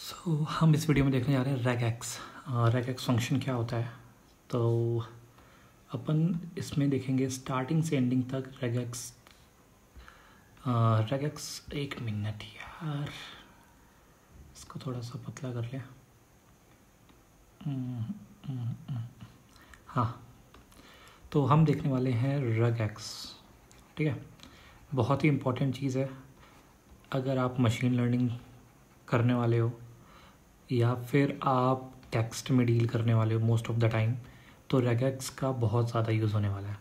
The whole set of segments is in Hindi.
हम इस वीडियो में देखने जा रहे हैं रेगएक्स। रेगएक्स फंक्शन क्या होता है। तो अपन इसमें देखेंगे स्टार्टिंग से एंडिंग तक रेगएक्स। रेगएक्स एक मिनट यार, इसको थोड़ा सा पतला कर लिया। हाँ, तो हम देखने वाले हैं रेगएक्स। ठीक है, बहुत ही इम्पोर्टेंट चीज़ है। अगर आप मशीन लर्निंग करने वाले हो या फिर आप टेक्स्ट में डील करने वाले हो मोस्ट ऑफ द टाइम, तो रेगएक्स का बहुत ज़्यादा यूज़ होने वाला है।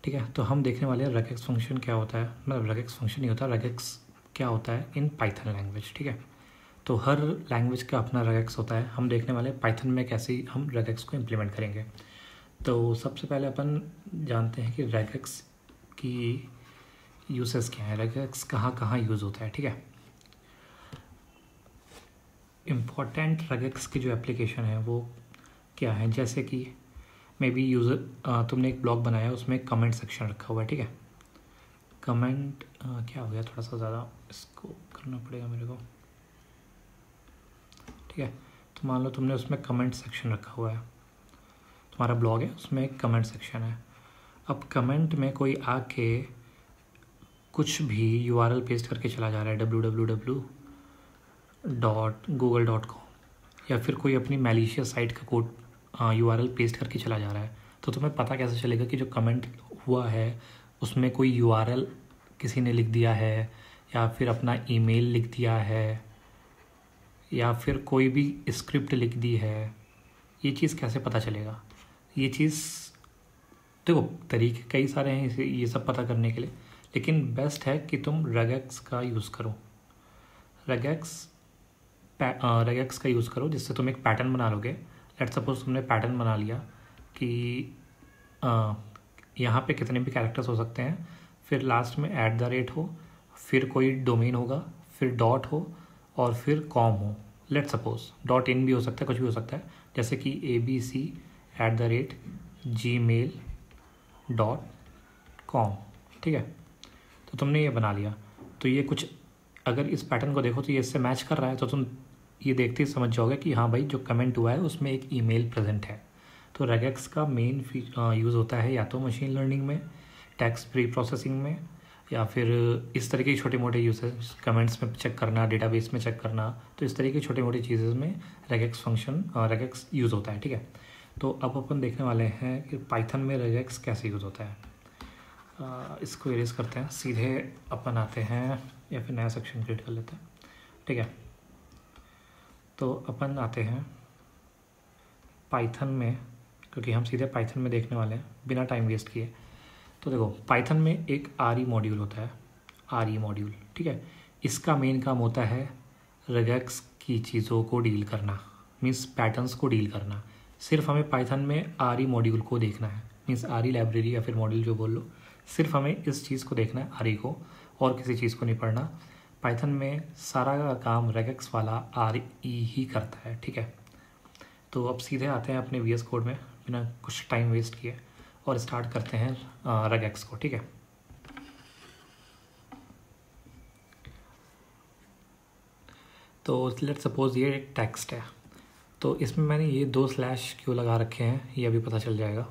ठीक है, तो हम देखने वाले हैं रेगएक्स फंक्शन क्या होता है। मतलब रेगएक्स फंक्शन नहीं होता, रेगएक्स क्या होता है इन पाइथन लैंग्वेज। ठीक है, तो हर लैंग्वेज का अपना रेगएक्स होता है। हम देखने वाले हैं पाइथन में कैसे हम रेगएक्स को इम्प्लीमेंट करेंगे। तो सबसे पहले अपन जानते हैं कि रेगएक्स की यूसेस क्या है, रेगएक्स कहाँ कहाँ यूज़ होता है। ठीक है, इम्पॉर्टेंट रेगएक्स की जो एप्लीकेशन है वो क्या है, जैसे कि मे बी यूज़र तुमने एक ब्लॉग बनाया, उसमें कमेंट सेक्शन रखा हुआ है। ठीक है, कमेंट क्या हो गया, थोड़ा सा ज़्यादा इसको करना पड़ेगा मेरे को। ठीक है, तो मान लो तुमने उसमें कमेंट सेक्शन रखा हुआ है, तुम्हारा ब्लॉग है उसमें एक कमेंट सेक्शन है। अब कमेंट में कोई आके कुछ भी URL पेस्ट करके चला जा रहा है www.google.com, या फिर कोई अपनी मैलिशियस साइट का कोड URL पेस्ट करके चला जा रहा है, तो तुम्हें पता कैसे चलेगा कि जो कमेंट हुआ है उसमें कोई URL किसी ने लिख दिया है, या फिर अपना ईमेल लिख दिया है, या फिर कोई भी स्क्रिप्ट लिख दी है। ये चीज़ कैसे पता चलेगा? ये चीज़ देखो, तरीके कई सारे हैं ये सब पता करने के लिए, लेकिन बेस्ट है कि तुम रेगएक्स का यूज़ करो। रेगएक्स का यूज़ करो, जिससे तुम एक पैटर्न बना लोगे। लेट्स सपोज तुमने पैटर्न बना लिया कि यहाँ पे कितने भी कैरेक्टर्स हो सकते हैं, फिर लास्ट में @ हो, फिर कोई डोमेन होगा, फिर डॉट हो, और फिर कॉम हो। लेट्स सपोज .in भी हो सकता है, कुछ भी हो सकता है, जैसे कि abc@gmail.com। ठीक है, तो तुमने ये बना लिया। तो ये कुछ, अगर इस पैटर्न को देखो तो ये इससे मैच कर रहा है, तो तुम ये देखते ही समझ जाओगे कि हाँ भाई, जो कमेंट हुआ है उसमें एक ईमेल प्रेजेंट है। तो रेगएक्स का मेन यूज़ होता है या तो मशीन लर्निंग में, टेक्स्ट प्री प्रोसेसिंग में, या फिर इस तरह के छोटे मोटे यूसेज, कमेंट्स में चेक करना, डेटाबेस में चेक करना। तो इस तरह की छोटी मोटी चीज़ें में रेगएक्स यूज़ होता है। ठीक है, तो अब अपन देखने वाले हैं कि पाइथन में रेगएक्स कैसे यूज़ होता है। इसको इरेज करते हैं, सीधे अपन आते हैं, या फिर नया सेक्शन क्रिएट कर लेते हैं। ठीक है, तो अपन आते हैं पाइथन में, क्योंकि हम सीधे पाइथन में देखने वाले हैं बिना टाइम वेस्ट किए। तो देखो, पाइथन में एक RE मॉड्यूल होता है, RE मॉड्यूल। ठीक है, इसका मेन काम होता है रेगएक्स की चीज़ों को डील करना, मीन्स पैटर्न्स को डील करना। सिर्फ हमें पाइथन में RE मॉड्यूल को देखना है, मीन्स RE लाइब्रेरी या फिर मॉड्यूल जो बोल लो, सिर्फ हमें इस चीज़ को देखना है, RE को, और किसी चीज़ को नहीं पढ़ना। पाइथन में सारा का काम रेगएक्स वाला RE ही करता है। ठीक है, तो अब सीधे आते हैं अपने VS कोड में बिना कुछ टाइम वेस्ट किए, और स्टार्ट करते हैं रेगएक्स को। ठीक है, तो लेट्स सपोज ये एक टेक्स्ट है, तो इसमें मैंने ये 2 स्लैश क्यों लगा रखे हैं ये अभी पता चल जाएगा।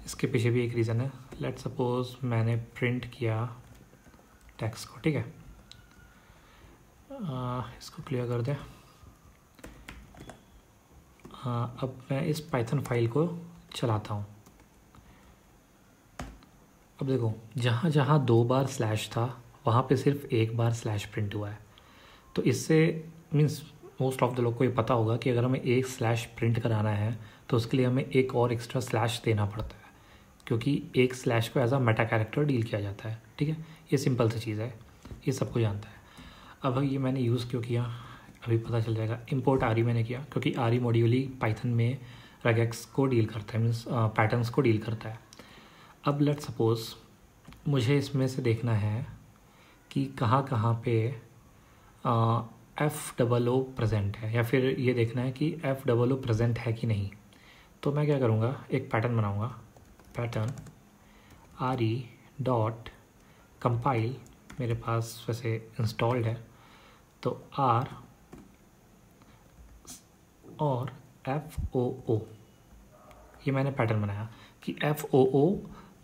इसके पीछे भी एक रीज़न है। लेट्स सपोज मैंने प्रिंट किया टेक्स्ट को। ठीक है, इसको क्लियर कर दें। अब मैं इस पाइथन फाइल को चलाता हूँ। अब देखो, जहाँ जहाँ 2 बार स्लैश था वहाँ पे सिर्फ 1 बार स्लैश प्रिंट हुआ है। तो इससे मीन्स मोस्ट ऑफ द लोग को ये पता होगा कि अगर हमें एक स्लैश प्रिंट कराना है तो उसके लिए हमें एक और एक्स्ट्रा स्लैश देना पड़ता है, क्योंकि एक स्लैश को as a meta character deal किया जाता है। ठीक है, ये सिंपल सी चीज़ है, ये सबको जानता है। अब ये मैंने यूज़ क्यों किया अभी पता चल जाएगा। इम्पोर्ट RE मैंने किया क्योंकि RE मॉड्यूल ही पाइथन में रेगएक्स को डील करता है, मीन्स पैटर्न्स को डील करता है। अब लेट्स सपोज मुझे इसमें से देखना है कि कहाँ कहाँ पे FOO प्रेजेंट है, या फिर ये देखना है कि FOO प्रेजेंट है कि नहीं। तो मैं क्या करूँगा, एक पैटर्न बनाऊँगा, पैटर्न RE.compile, मेरे पास वैसे इंस्टॉल्ड है, तो R और FOO, ये मैंने पैटर्न बनाया कि FOO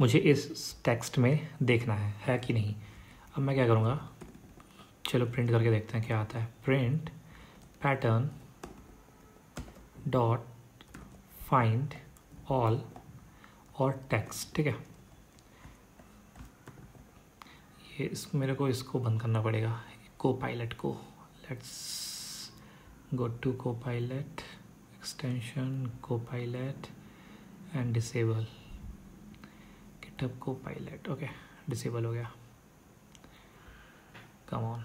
मुझे इस टेक्स्ट में देखना है कि नहीं। अब मैं क्या करूँगा, चलो प्रिंट करके देखते हैं क्या आता है। Print pattern dot find all और टेक्स्ट, ठीक है। ये मेरे को इसको बंद करना पड़ेगा, कोपायलट को। Let's go to copilot, extension copilot and disable GitHub copilot. Okay, disable हो गया। कम ऑन,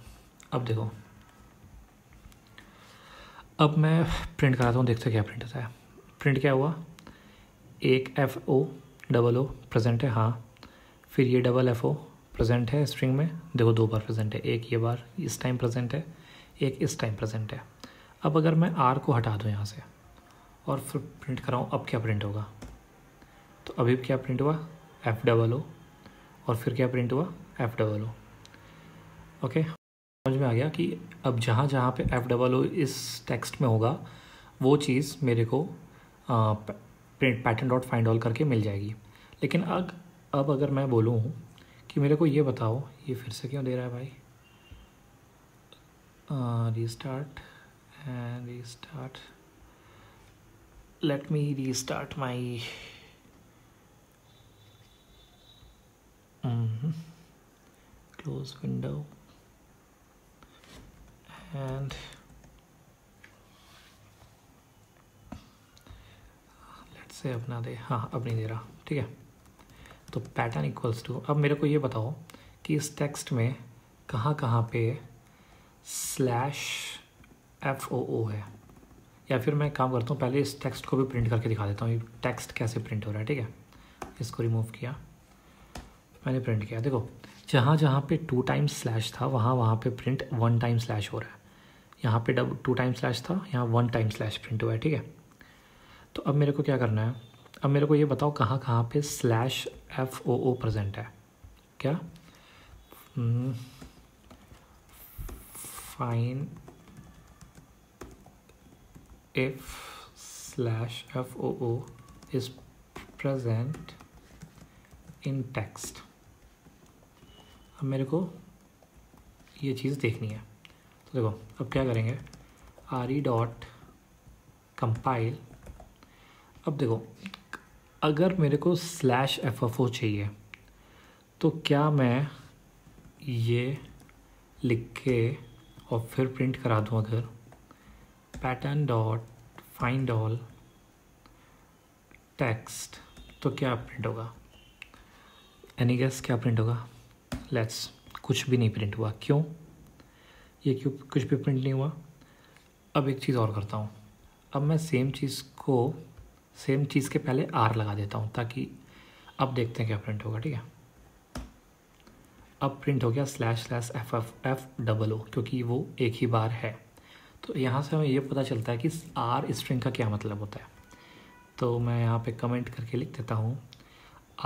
अब देखो, अब मैं प्रिंट कराता हूँ, देखते क्या प्रिंट होता है। प्रिंट क्या हुआ, एक FO प्रेजेंट है, हाँ। फिर ये FO प्रेजेंट है स्ट्रिंग में, देखो 2 बार प्रेजेंट है, एक ये बार इस टाइम प्रेजेंट है, एक इस टाइम प्रेजेंट है। अब अगर मैं R को हटा दूँ यहाँ से और फिर प्रिंट कराऊँ, अब क्या प्रिंट होगा, तो अभी क्या प्रिंट हुआ, FOO, और फिर क्या प्रिंट हुआ, FOO। ओके, समझ में आ गया कि अब जहाँ जहाँ पे FOO इस टेक्स्ट में होगा वो चीज़ मेरे को print pattern dot find all करके मिल जाएगी। लेकिन अब अगर मैं बोलूँ कि मेरे को ये बताओ, ये फिर से क्यों दे रहा है भाई, restart and restart, let me restart my close window and let's say अपना दे, हाँ अब नहीं दे रहा, ठीक है। तो पैटर्न इक्वल्स टू, अब मेरे को ये बताओ कि इस टेक्स्ट में कहाँ कहाँ पे /FOO है। या फिर मैं काम करता हूँ, पहले इस टेक्स्ट को भी प्रिंट करके दिखा देता हूँ, ये टेक्स्ट कैसे प्रिंट हो रहा है, ठीक है। इसको रिमूव किया, मैंने प्रिंट किया, देखो जहाँ जहाँ पे 2 टाइम्स स्लैश था वहाँ पे प्रिंट 1 टाइम स्लैश हो रहा है। यहाँ पे 2 टाइम स्लैश था, यहाँ 1 टाइम स्लैश प्रिंट हुआ है, ठीक है। तो अब मेरे को क्या करना है, अब मेरे को ये बताओ कहाँ कहाँ पे /FOO प्रेजेंट है। क्या, fine if /FOO is present in text. अब मेरे को ये चीज़ देखनी है, तो देखो अब क्या करेंगे, RE डॉट कंपाइल। अब देखो अगर मेरे को /FFO चाहिए तो क्या मैं ये लिख के और फिर प्रिंट करा दूँ, अगर pattern dot find all text, तो क्या प्रिंट होगा, एनी गेस क्या प्रिंट होगा। लेट्स, कुछ भी नहीं प्रिंट हुआ, क्यों, ये क्यों कुछ भी प्रिंट नहीं हुआ। अब एक चीज़ और करता हूँ, अब मैं सेम चीज़ के पहले R लगा देता हूँ, ताकि अब देखते हैं क्या प्रिंट होगा, ठीक है। अब प्रिंट हो गया /FFO, क्योंकि वो एक ही बार है। तो यहाँ से हमें ये पता चलता है कि R स्ट्रिंग का क्या मतलब होता है। तो मैं यहाँ पे कमेंट करके लिख देता हूँ,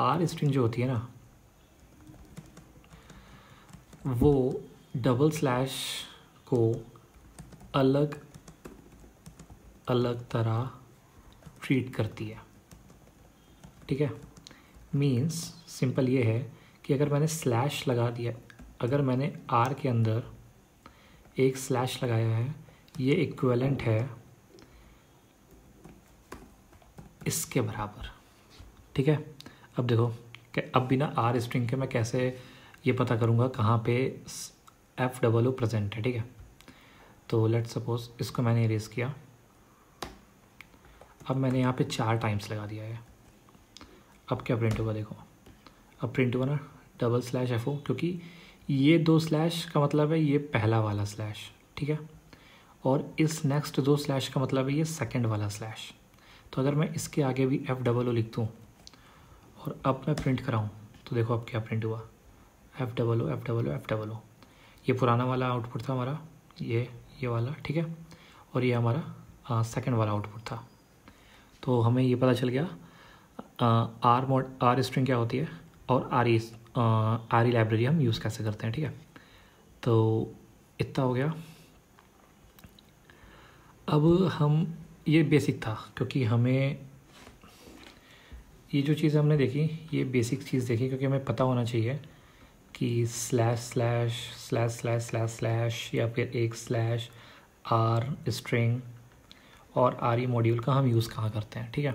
R स्ट्रिंग जो होती है ना, वो डबल स्लैश को अलग अलग तरह ट्रीट करती है, ठीक है। मीन्स सिंपल ये है कि अगर मैंने स्लैश लगा दिया, अगर मैंने R के अंदर एक स्लैश लगाया है, ये इक्विवेलेंट है इसके बराबर, ठीक है। अब देखो अब बिना R स्ट्रिंग के मैं कैसे ये पता करूँगा कहाँ पे FOO प्रेजेंट है, ठीक है। तो लेट सपोज इसको मैंने इरेज किया, अब मैंने यहाँ पे 4 टाइम्स लगा दिया है। अब क्या प्रिंट होगा, देखो अब प्रिंट हुआ ना /FO, क्योंकि ये 2 स्लैश का मतलब है ये पहला वाला स्लैश, ठीक है, और इस नेक्स्ट 2 स्लैश का मतलब है ये सेकंड वाला स्लैश। तो अगर मैं इसके आगे भी FOO लिख दूँ और अब मैं प्रिंट कराऊँ, तो देखो अब क्या प्रिंट हुआ, FOO। ये पुराना वाला आउटपुट था हमारा, ये वाला, ठीक है, और ये हमारा सेकंड वाला आउटपुट था। तो हमें ये पता चल गया R स्ट्रिंग क्या होती है और RE लाइब्रेरी हम यूज़ कैसे करते हैं, ठीक है। तो इतना हो गया। अब हम ये बेसिक था, क्योंकि हमें ये जो चीज़ हमने देखी ये बेसिक चीज़ देखी, क्योंकि हमें पता होना चाहिए कि slash slash slash slash slash slash या फिर एक स्लैश आर स्ट्रिंग और आर ई मॉड्यूल का हम यूज़ कहाँ करते हैं। ठीक है,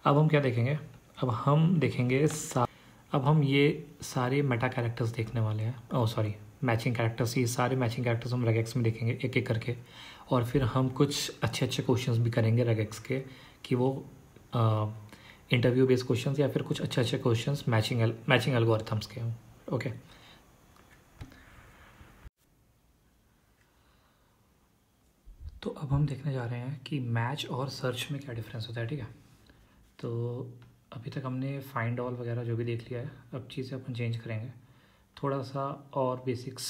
अब हम क्या देखेंगे, अब हम देखेंगे अब हम ये सारे मेटा कैरेक्टर्स देखने वाले हैं। ओह सॉरी, मैचिंग कैरेक्टर्स, ये सारे मैचिंग कैरेक्टर्स हम रेगेक्स में देखेंगे एक एक करके, और फिर हम कुछ अच्छे अच्छे क्वेश्चंस भी करेंगे रेगेक्स के, कि वो इंटरव्यू बेस्ड क्वेश्चंस या फिर कुछ अच्छे अच्छे क्वेश्चंस मैचिंग एल्गोरिथम्स के हों। ओके, तो अब हम देखने जा रहे हैं कि मैच और सर्च में क्या डिफरेंस होता है। ठीक है, तो अभी तक हमने फाइंड ऑल वगैरह जो भी देख लिया है, अब चीज़ें अपन चेंज करेंगे थोड़ा सा, और बेसिक्स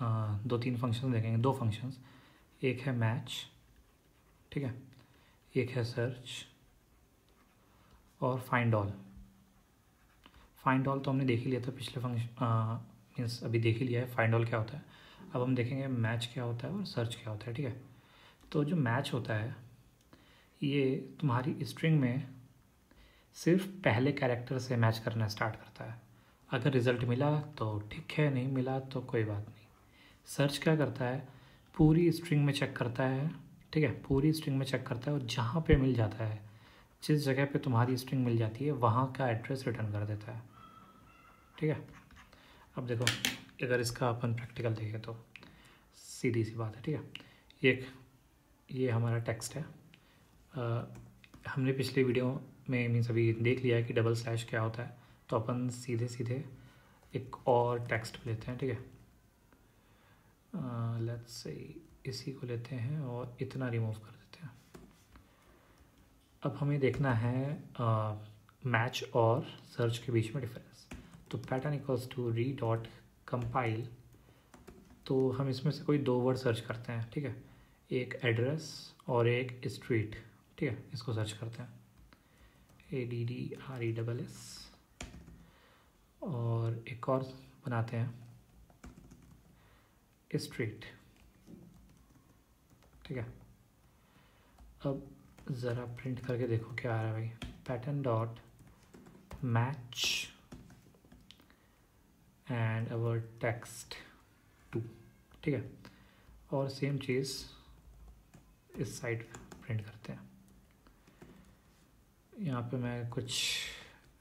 2-3 फंक्शन देखेंगे, 2 फंक्शंस, एक है मैच, ठीक है, एक है सर्च और फाइंड ऑल। फाइंड ऑल तो हमने देख ही लिया था पिछले फंक्शन, मीन्स अभी देख ही लिया है फाइंड ऑल क्या होता है। अब हम देखेंगे मैच क्या होता है और सर्च क्या होता है। ठीक है, तो जो मैच होता है ये तुम्हारी स्ट्रिंग में सिर्फ पहले कैरेक्टर से मैच करना स्टार्ट करता है। अगर रिज़ल्ट मिला तो ठीक है, नहीं मिला तो कोई बात नहीं। सर्च क्या करता है, पूरी स्ट्रिंग में चेक करता है। ठीक है, पूरी स्ट्रिंग में चेक करता है, और जहाँ पे मिल जाता है, जिस जगह पे तुम्हारी स्ट्रिंग मिल जाती है वहाँ का एड्रेस रिटर्न कर देता है। ठीक है, अब देखो अगर इसका अपन प्रैक्टिकल देखें तो सीधी सी बात है। ठीक है, ये हमारा टेक्स्ट है। हमने पिछले वीडियो में मीन्स अभी देख लिया है कि डबल स्लैश क्या होता है, तो अपन सीधे सीधे एक और टेक्स्ट लेते हैं। ठीक है, लेट्स से इसी को लेते हैं और इतना रिमूव कर देते हैं। अब हमें देखना है मैच और सर्च के बीच में डिफरेंस। तो pattern equals to re dot compile, तो हम इसमें से कोई 2 वर्ड सर्च करते हैं। ठीक है, एक एड्रेस और एक स्ट्रीट। ठीक है, इसको सर्च करते हैं, ADDRESS, और एक और बनाते हैं स्ट्रीट। ठीक है, अब ज़रा प्रिंट करके देखो क्या आ रहा है भाई, pattern dot match and our text 2। ठीक है, और सेम चीज़ इस साइड प्रिंट करते हैं। यहाँ पे मैं कुछ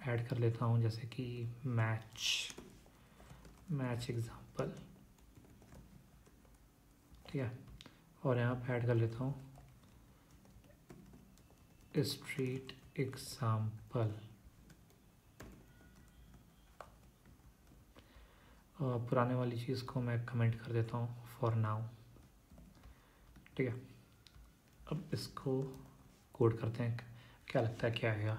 ऐड कर लेता हूँ, जैसे कि मैच एग्जाम्पल। ठीक है, और यहाँ पे ऐड कर लेता हूँ स्ट्रीट एग्जाम्पल, और पुराने वाली चीज़ को मैं कमेंट कर देता हूँ फॉर नाउ। ठीक है, अब इसको कोड करते हैं, क्या लगता है क्या आएगा।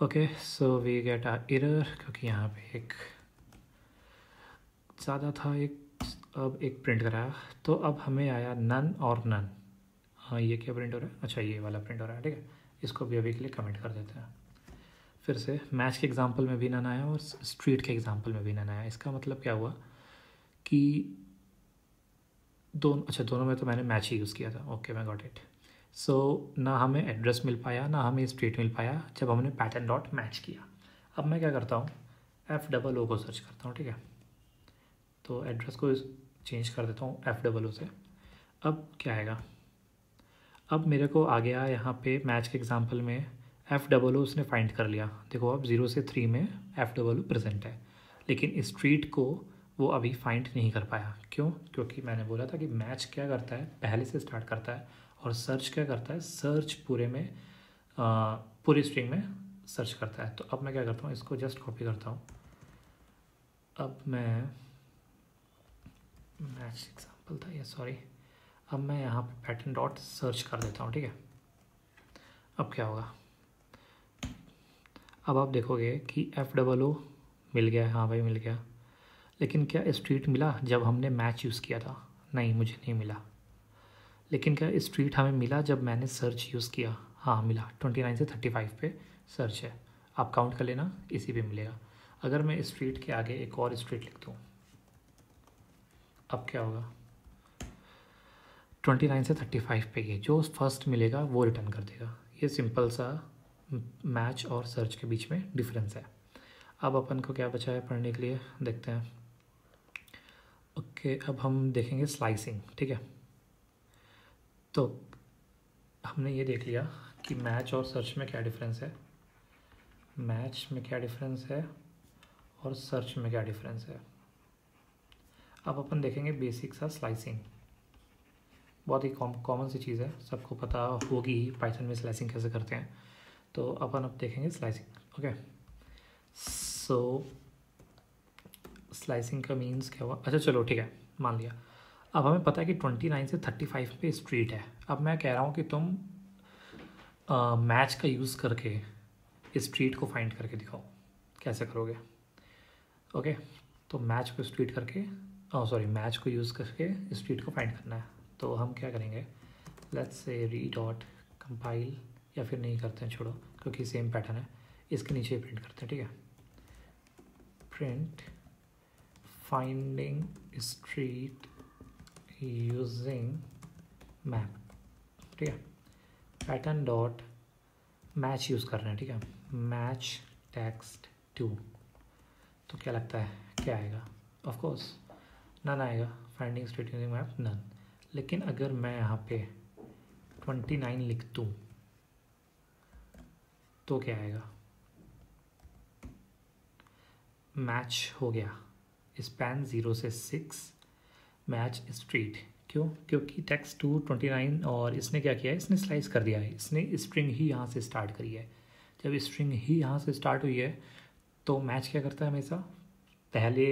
Okay, so we get a error, क्योंकि यहाँ पे एक ज़्यादा था, अब एक प्रिंट कराया, तो अब हमें आया नन और नन। हाँ, ये क्या प्रिंट हो रहा है, अच्छा ये वाला प्रिंट हो रहा है। ठीक है, इसको भी अभी के लिए कमेंट कर देते हैं। फिर से मैच के एग्जांपल में भी नन आया और स्ट्रीट के एग्जांपल में भी नन आया। इसका मतलब क्या हुआ कि दोनों में तो मैंने मैच ही यूज़ किया था। ओके, मैं गॉट इट। सो ना हमें एड्रेस मिल पाया ना हमें स्ट्रीट मिल पाया जब हमने पैटर्न डॉट मैच किया। अब मैं क्या करता हूँ, FOO को सर्च करता हूँ। ठीक है, तो एड्रेस को चेंज कर देता हूँ FOO से। अब क्या आएगा, अब मेरे को आ गया यहाँ पे मैच के एग्जांपल में FOO उसने फाइंड कर लिया। देखो अब 0 से 3 में FOO प्रेजेंट है, लेकिन स्ट्रीट को वो अभी फाइंड नहीं कर पाया। क्यों? क्योंकि मैंने बोला था कि मैच क्या करता है, पहले से स्टार्ट करता है, और सर्च क्या करता है, सर्च पूरी स्ट्रिंग में सर्च करता है। तो अब मैं क्या करता हूँ, इसको जस्ट कॉपी करता हूँ। अब मैं मैच एग्जांपल था ये, सॉरी, अब मैं यहाँ पे पैटर्न डॉट सर्च कर देता हूँ। ठीक है, अब क्या होगा, अब आप देखोगे कि FOO मिल गया। हाँ भाई मिल गया, लेकिन क्या स्ट्रीट मिला जब हमने मैच यूज़ किया था? नहीं, मुझे नहीं मिला। लेकिन क्या स्ट्रीट हमें मिला जब मैंने सर्च यूज़ किया? हाँ मिला, 29 से 35 पे सर्च है, आप काउंट कर लेना, इसी पे मिलेगा। अगर मैं स्ट्रीट के आगे एक और स्ट्रीट लिख दूँ, अब क्या होगा, 29 से 35 पे ये जो फर्स्ट मिलेगा वो रिटर्न कर देगा। ये सिंपल सा मैच और सर्च के बीच में डिफरेंस है। अब अपन को क्या बचा है पढ़ने के लिए, देखते हैं। ओके, अब हम देखेंगे स्लाइसिंग। ठीक है, तो हमने ये देख लिया कि मैच और सर्च में क्या डिफरेंस है, मैच में क्या डिफरेंस है और सर्च में क्या डिफरेंस है। अब अपन देखेंगे बेसिक सा स्लाइसिंग। बहुत ही कॉमन सी चीज़ है, सबको पता होगी पाइथन में स्लाइसिंग कैसे करते हैं। तो अपन अब देखेंगे स्लाइसिंग। ओके, सो स्लाइसिंग का मीन्स क्या हुआ। अच्छा चलो ठीक है, मान लिया। अब हमें पता है कि 29 से 35 पे स्ट्रीट है। अब मैं कह रहा हूँ कि तुम मैच का यूज़ करके स्ट्रीट को फाइंड करके दिखाओ, कैसे करोगे। ओके, तो मैच को स्ट्रीट करके मैच को यूज़ करके स्ट्रीट को फाइंड करना है। तो हम क्या करेंगे, लेट्स से री डॉट कंपाइल, या फिर नहीं करते हैं, छोड़ो, क्योंकि सेम पैटर्न है, इसके नीचे प्रिंट करते हैं। ठीक है, print finding street using map. ठीक है, पैटर्न डॉट मैच यूज़ कर रहे हैं। ठीक है, मैच टेक्स्ट टू, तो क्या लगता है क्या आएगा, ऑफ कोर्स नन आएगा। Finding street using map none. लेकिन अगर मैं यहाँ पे 29 लिख दूँ तो क्या आएगा, मैच हो गया, स्पैन 0 से 6, मैच स्ट्रीट। क्यों, क्योंकि टेक्स्ट टू 29 और इसने क्या किया है, इसने स्लाइस कर दिया है, इसने स्ट्रिंग ही यहाँ से स्टार्ट करी है। जब स्ट्रिंग ही यहाँ से स्टार्ट हुई है तो मैच क्या करता है, हमेशा पहले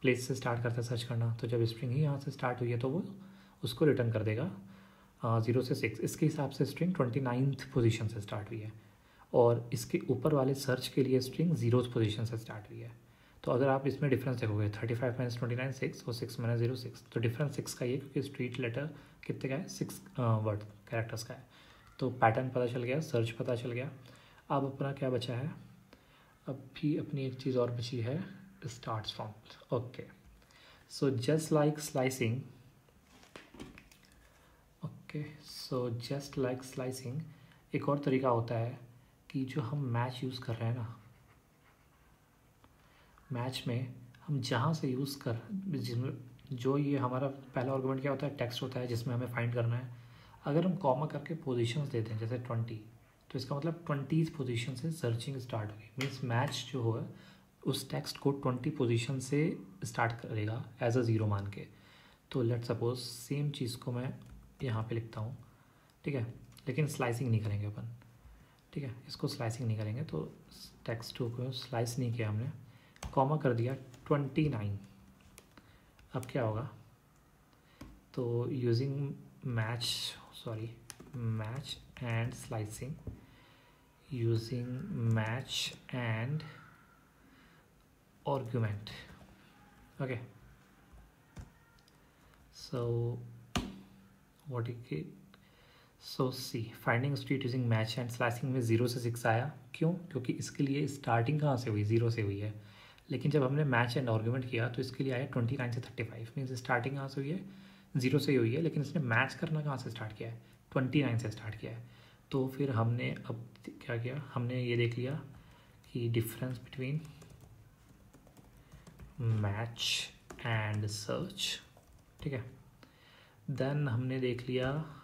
प्लेस से स्टार्ट करता है सर्च करना। तो जब स्ट्रिंग ही यहाँ से स्टार्ट हुई है तो वो उसको रिटर्न कर देगा 0 से 6। इसके हिसाब से स्ट्रिंग 29th पोजीशन से स्टार्ट हुई है, और इसके ऊपर वाले सर्च के लिए स्ट्रिंग 0th पोजीशन से स्टार्ट हुई है। तो अगर आप इसमें डिफरेंस देखोगे 35 माइनस 29 6 और 6 माइनस 0 6, तो डिफरेंस 6 का ही है, क्योंकि स्ट्रीट लेटर कितने का है, 6 वर्ड कैरेक्टर्स का है। तो पैटर्न पता चल गया, सर्च पता चल गया। अब अपना क्या बचा है, अब भी अपनी एक चीज़ और बची है, starts from. Okay, so just like slicing, okay, so just like slicing एक और तरीका होता है कि जो हम मैच यूज़ कर रहे हैं ना, मैच में हम जहाँ से यूज़ कर, जिसमें जो ये हमारा पहला आर्गुमेंट क्या होता है, टेक्स्ट होता है जिसमें हमें फाइंड करना है। अगर हम कॉमा करके पोजीशंस देते हैं जैसे 20, तो इसका मतलब 20th पोजीशन से सर्चिंग स्टार्ट होगी। मीन्स मैच जो हो उस टेक्स्ट को 20 पोजीशन से स्टार्ट करेगा एज अ ज़ीरो मान के। तो लेट सपोज सेम चीज़ को मैं यहाँ पे लिखता हूँ। ठीक है, लेकिन स्लाइसिंग नहीं करेंगे अपन। ठीक है, इसको स्लाइसिंग नहीं करेंगे, तो टेक्स्ट को स्लाइस नहीं किया हमने, कॉमा कर दिया 29। अब क्या होगा, तो using match and slicing, using match and argument. Okay, so what is, so see finding street using match and slicing में 0 से 6 आया। क्यों, क्योंकि इसके लिए स्टार्टिंग कहाँ से हुई, 0 से हुई है। लेकिन जब हमने मैच एंड आर्गुमेंट किया तो इसके लिए आया 29 से 35। मीन्स स्टार्टिंग कहाँ से हुई है, 0 से ही हुई है, लेकिन इसने मैच करना कहाँ से स्टार्ट किया है, 29 से स्टार्ट किया है। तो फिर हमने अब क्या किया, हमने ये देख लिया कि difference between match and search. ठीक है, देन हमने देख लिया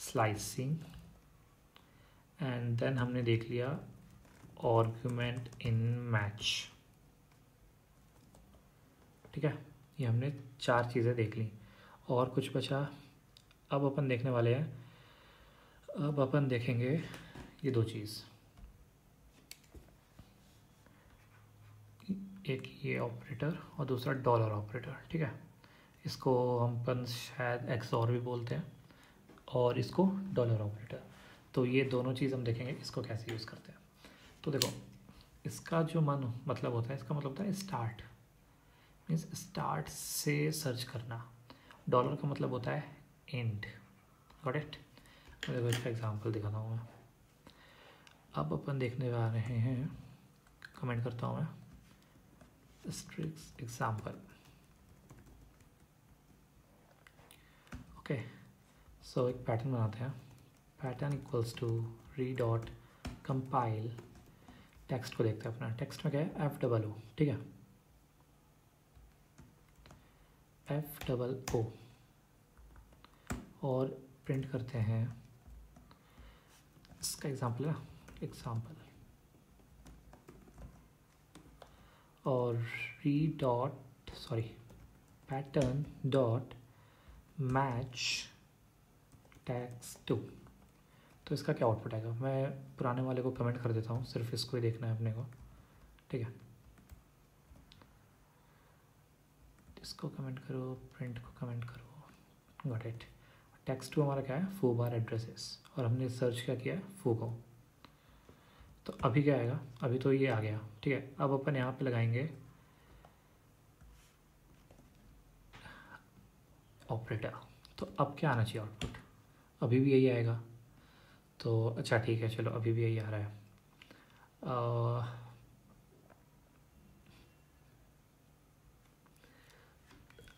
स्लाइसिंग, एंड देन हमने देख लिया आर्गुमेंट इन मैच। ठीक है, ये हमने 4 चीज़ें देख ली, और कुछ बचा। अब अपन देखने वाले हैं, अब अपन देखेंगे ये 2 चीज़, एक ये ऑपरेटर और दूसरा डॉलर ऑपरेटर। ठीक है, इसको हम अपन शायद एक्सऑर भी बोलते हैं, और इसको डॉलर ऑपरेटर। तो ये दोनों चीज़ हम देखेंगे इसको कैसे यूज़ करते हैं। तो देखो, इसका जो मतलब होता है, इसका मतलब होता है स्टार्ट, मीन्स स्टार्ट से सर्च करना। डॉलर का मतलब होता है एंड। Got it. देखो इसका एग्जांपल दिखाता हूँ मैं। अब अपन देखने आ रहे हैं, कमेंट करता हूँ मैं, स्ट्रिक्स एग्जांपल। ओके, सो एक पैटर्न बनाते हैं। Pattern equals to re dot compile. Text को देखते हैं अपना। टेक्स्ट में क्या है, FOO, ठीक है, FOO, और प्रिंट करते हैं इसका एग्जाम्पल है, एग्जाम्पल, और पैटर्न डॉट मैच टेक्स्ट 2। तो इसका क्या आउटपुट आएगा, मैं पुराने वाले को कमेंट कर देता हूँ, सिर्फ इसको ही देखना है अपने को, ठीक है। इसको कमेंट करो, प्रिंट को कमेंट करो, गॉट इट। टेक्स्ट 2 हमारा क्या है, फो बार एड्रेसेस, और हमने सर्च क्या किया है, फो को। तो अभी क्या आएगा, अभी तो ये आ गया, ठीक है। अब अपन यहाँ पे लगाएंगे ऑपरेटर। तो अब क्या आना चाहिए आउटपुट, अभी भी यही आएगा। तो अच्छा ठीक है, चलो अभी भी यही आ रहा है।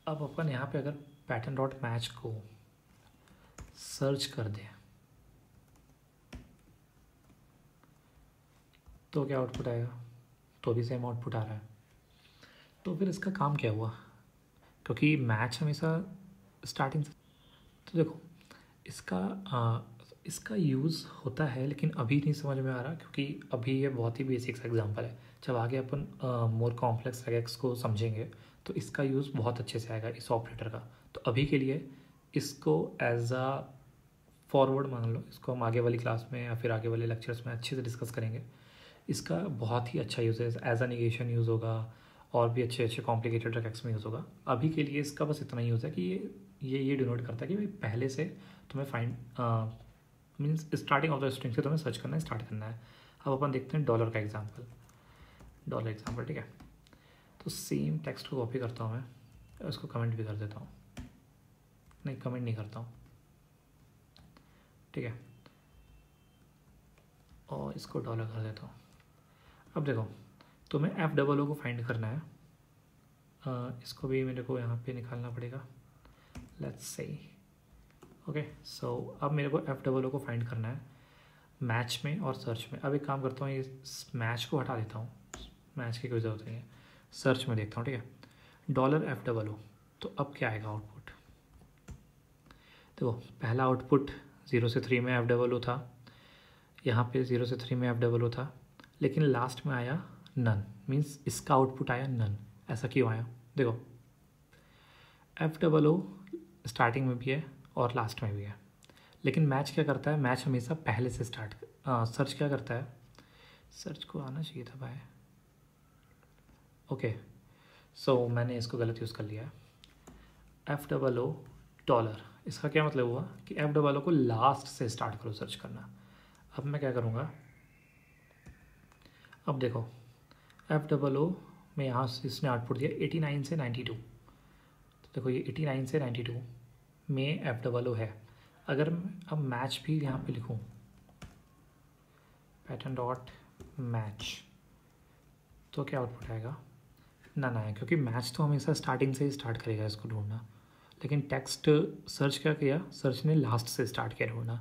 अब अपन यहाँ पे अगर पैटर्न डॉट मैच को सर्च कर दें तो क्या आउटपुट आएगा, तो भी सेम आउटपुट आ रहा है। तो फिर इसका काम क्या हुआ, क्योंकि मैच हमेशा स्टार्टिंग से, तो देखो इसका यूज़ होता है, लेकिन अभी नहीं समझ में आ रहा, क्योंकि अभी ये बहुत ही बेसिक सा एग्जांपल है। जब आगे अपन मोर कॉम्प्लेक्स रेगेक्स को समझेंगे तो इसका यूज़ बहुत अच्छे से आएगा, इस ऑपरेटर का। तो अभी के लिए इसको एज अ फॉरवर्ड मान लो, इसको हम आगे वाली क्लास में या फिर आगे वाले लेक्चर्स में अच्छे से डिस्कस करेंगे। इसका बहुत ही अच्छा यूज़ है, एज अ निगेशन यूज़ होगा, और भी अच्छे अच्छे कॉम्प्लिकेटेड रेगेक्स में यूज़ होगा। अभी के लिए इसका बस इतना यूज़ है कि ये डिनोट करता है कि भाई पहले से तुम्हें find means starting of the string से तुम्हें सर्च करना है, स्टार्ट करना है। अब अपन देखते हैं डॉलर का एग्जाम्पल, डॉलर एग्जाम्पल, ठीक है। तो सेम टेक्स्ट को कॉपी करता हूँ मैं, इसको कमेंट भी कर देता हूँ, नहीं कमेंट नहीं करता हूँ, ठीक है, और इसको डॉलर कर देता हूँ। अब देखो, तुम्हें FOO को फाइंड करना है, इसको भी मेरे को यहाँ पे निकालना पड़ेगा, लेट्स से, ओके। सो अब मेरे को FOO को फाइंड करना है मैच में और सर्च में। अब एक काम करता हूँ, ये मैच को हटा देता हूँ, मैच की कोई ज़रूरत नहीं है, सर्च में देखता हूँ, ठीक है। डॉलर FOO, तो अब क्या आएगा आउटपुट, देखो पहला आउटपुट 0 से 3 में FOO था, यहाँ पे 0 से 3 में FOO था, लेकिन लास्ट में आया नन, मीन्स इसका आउटपुट आया नन। ऐसा क्यों आया, देखो FOO स्टार्टिंग में भी है और लास्ट में भी है, लेकिन मैच क्या करता है, मैच हमेशा पहले से स्टार्ट, सर्च क्या करता है, सर्च को आना चाहिए था भाई, ओके। सो मैंने इसको गलत यूज़ कर लिया है। FOO डॉलर, इसका क्या मतलब हुआ कि FOO को लास्ट से स्टार्ट करो सर्च करना। अब मैं क्या करूँगा, अब देखो FOO में यहाँ से इसने आउटपुट दिया 89 से 92, तो देखो ये 89 से 92 में FOO है। अगर मैं अब मैच भी यहाँ पे लिखूँ, पैटर्न डॉट मैच, तो क्या आउटपुट आएगा, नन आया, क्योंकि मैच तो हमेशा स्टार्टिंग से ही स्टार्ट करेगा इसको ढूंढना, लेकिन टेक्स्ट सर्च क्या किया, सर्च ने लास्ट से स्टार्ट किया ढूंढना।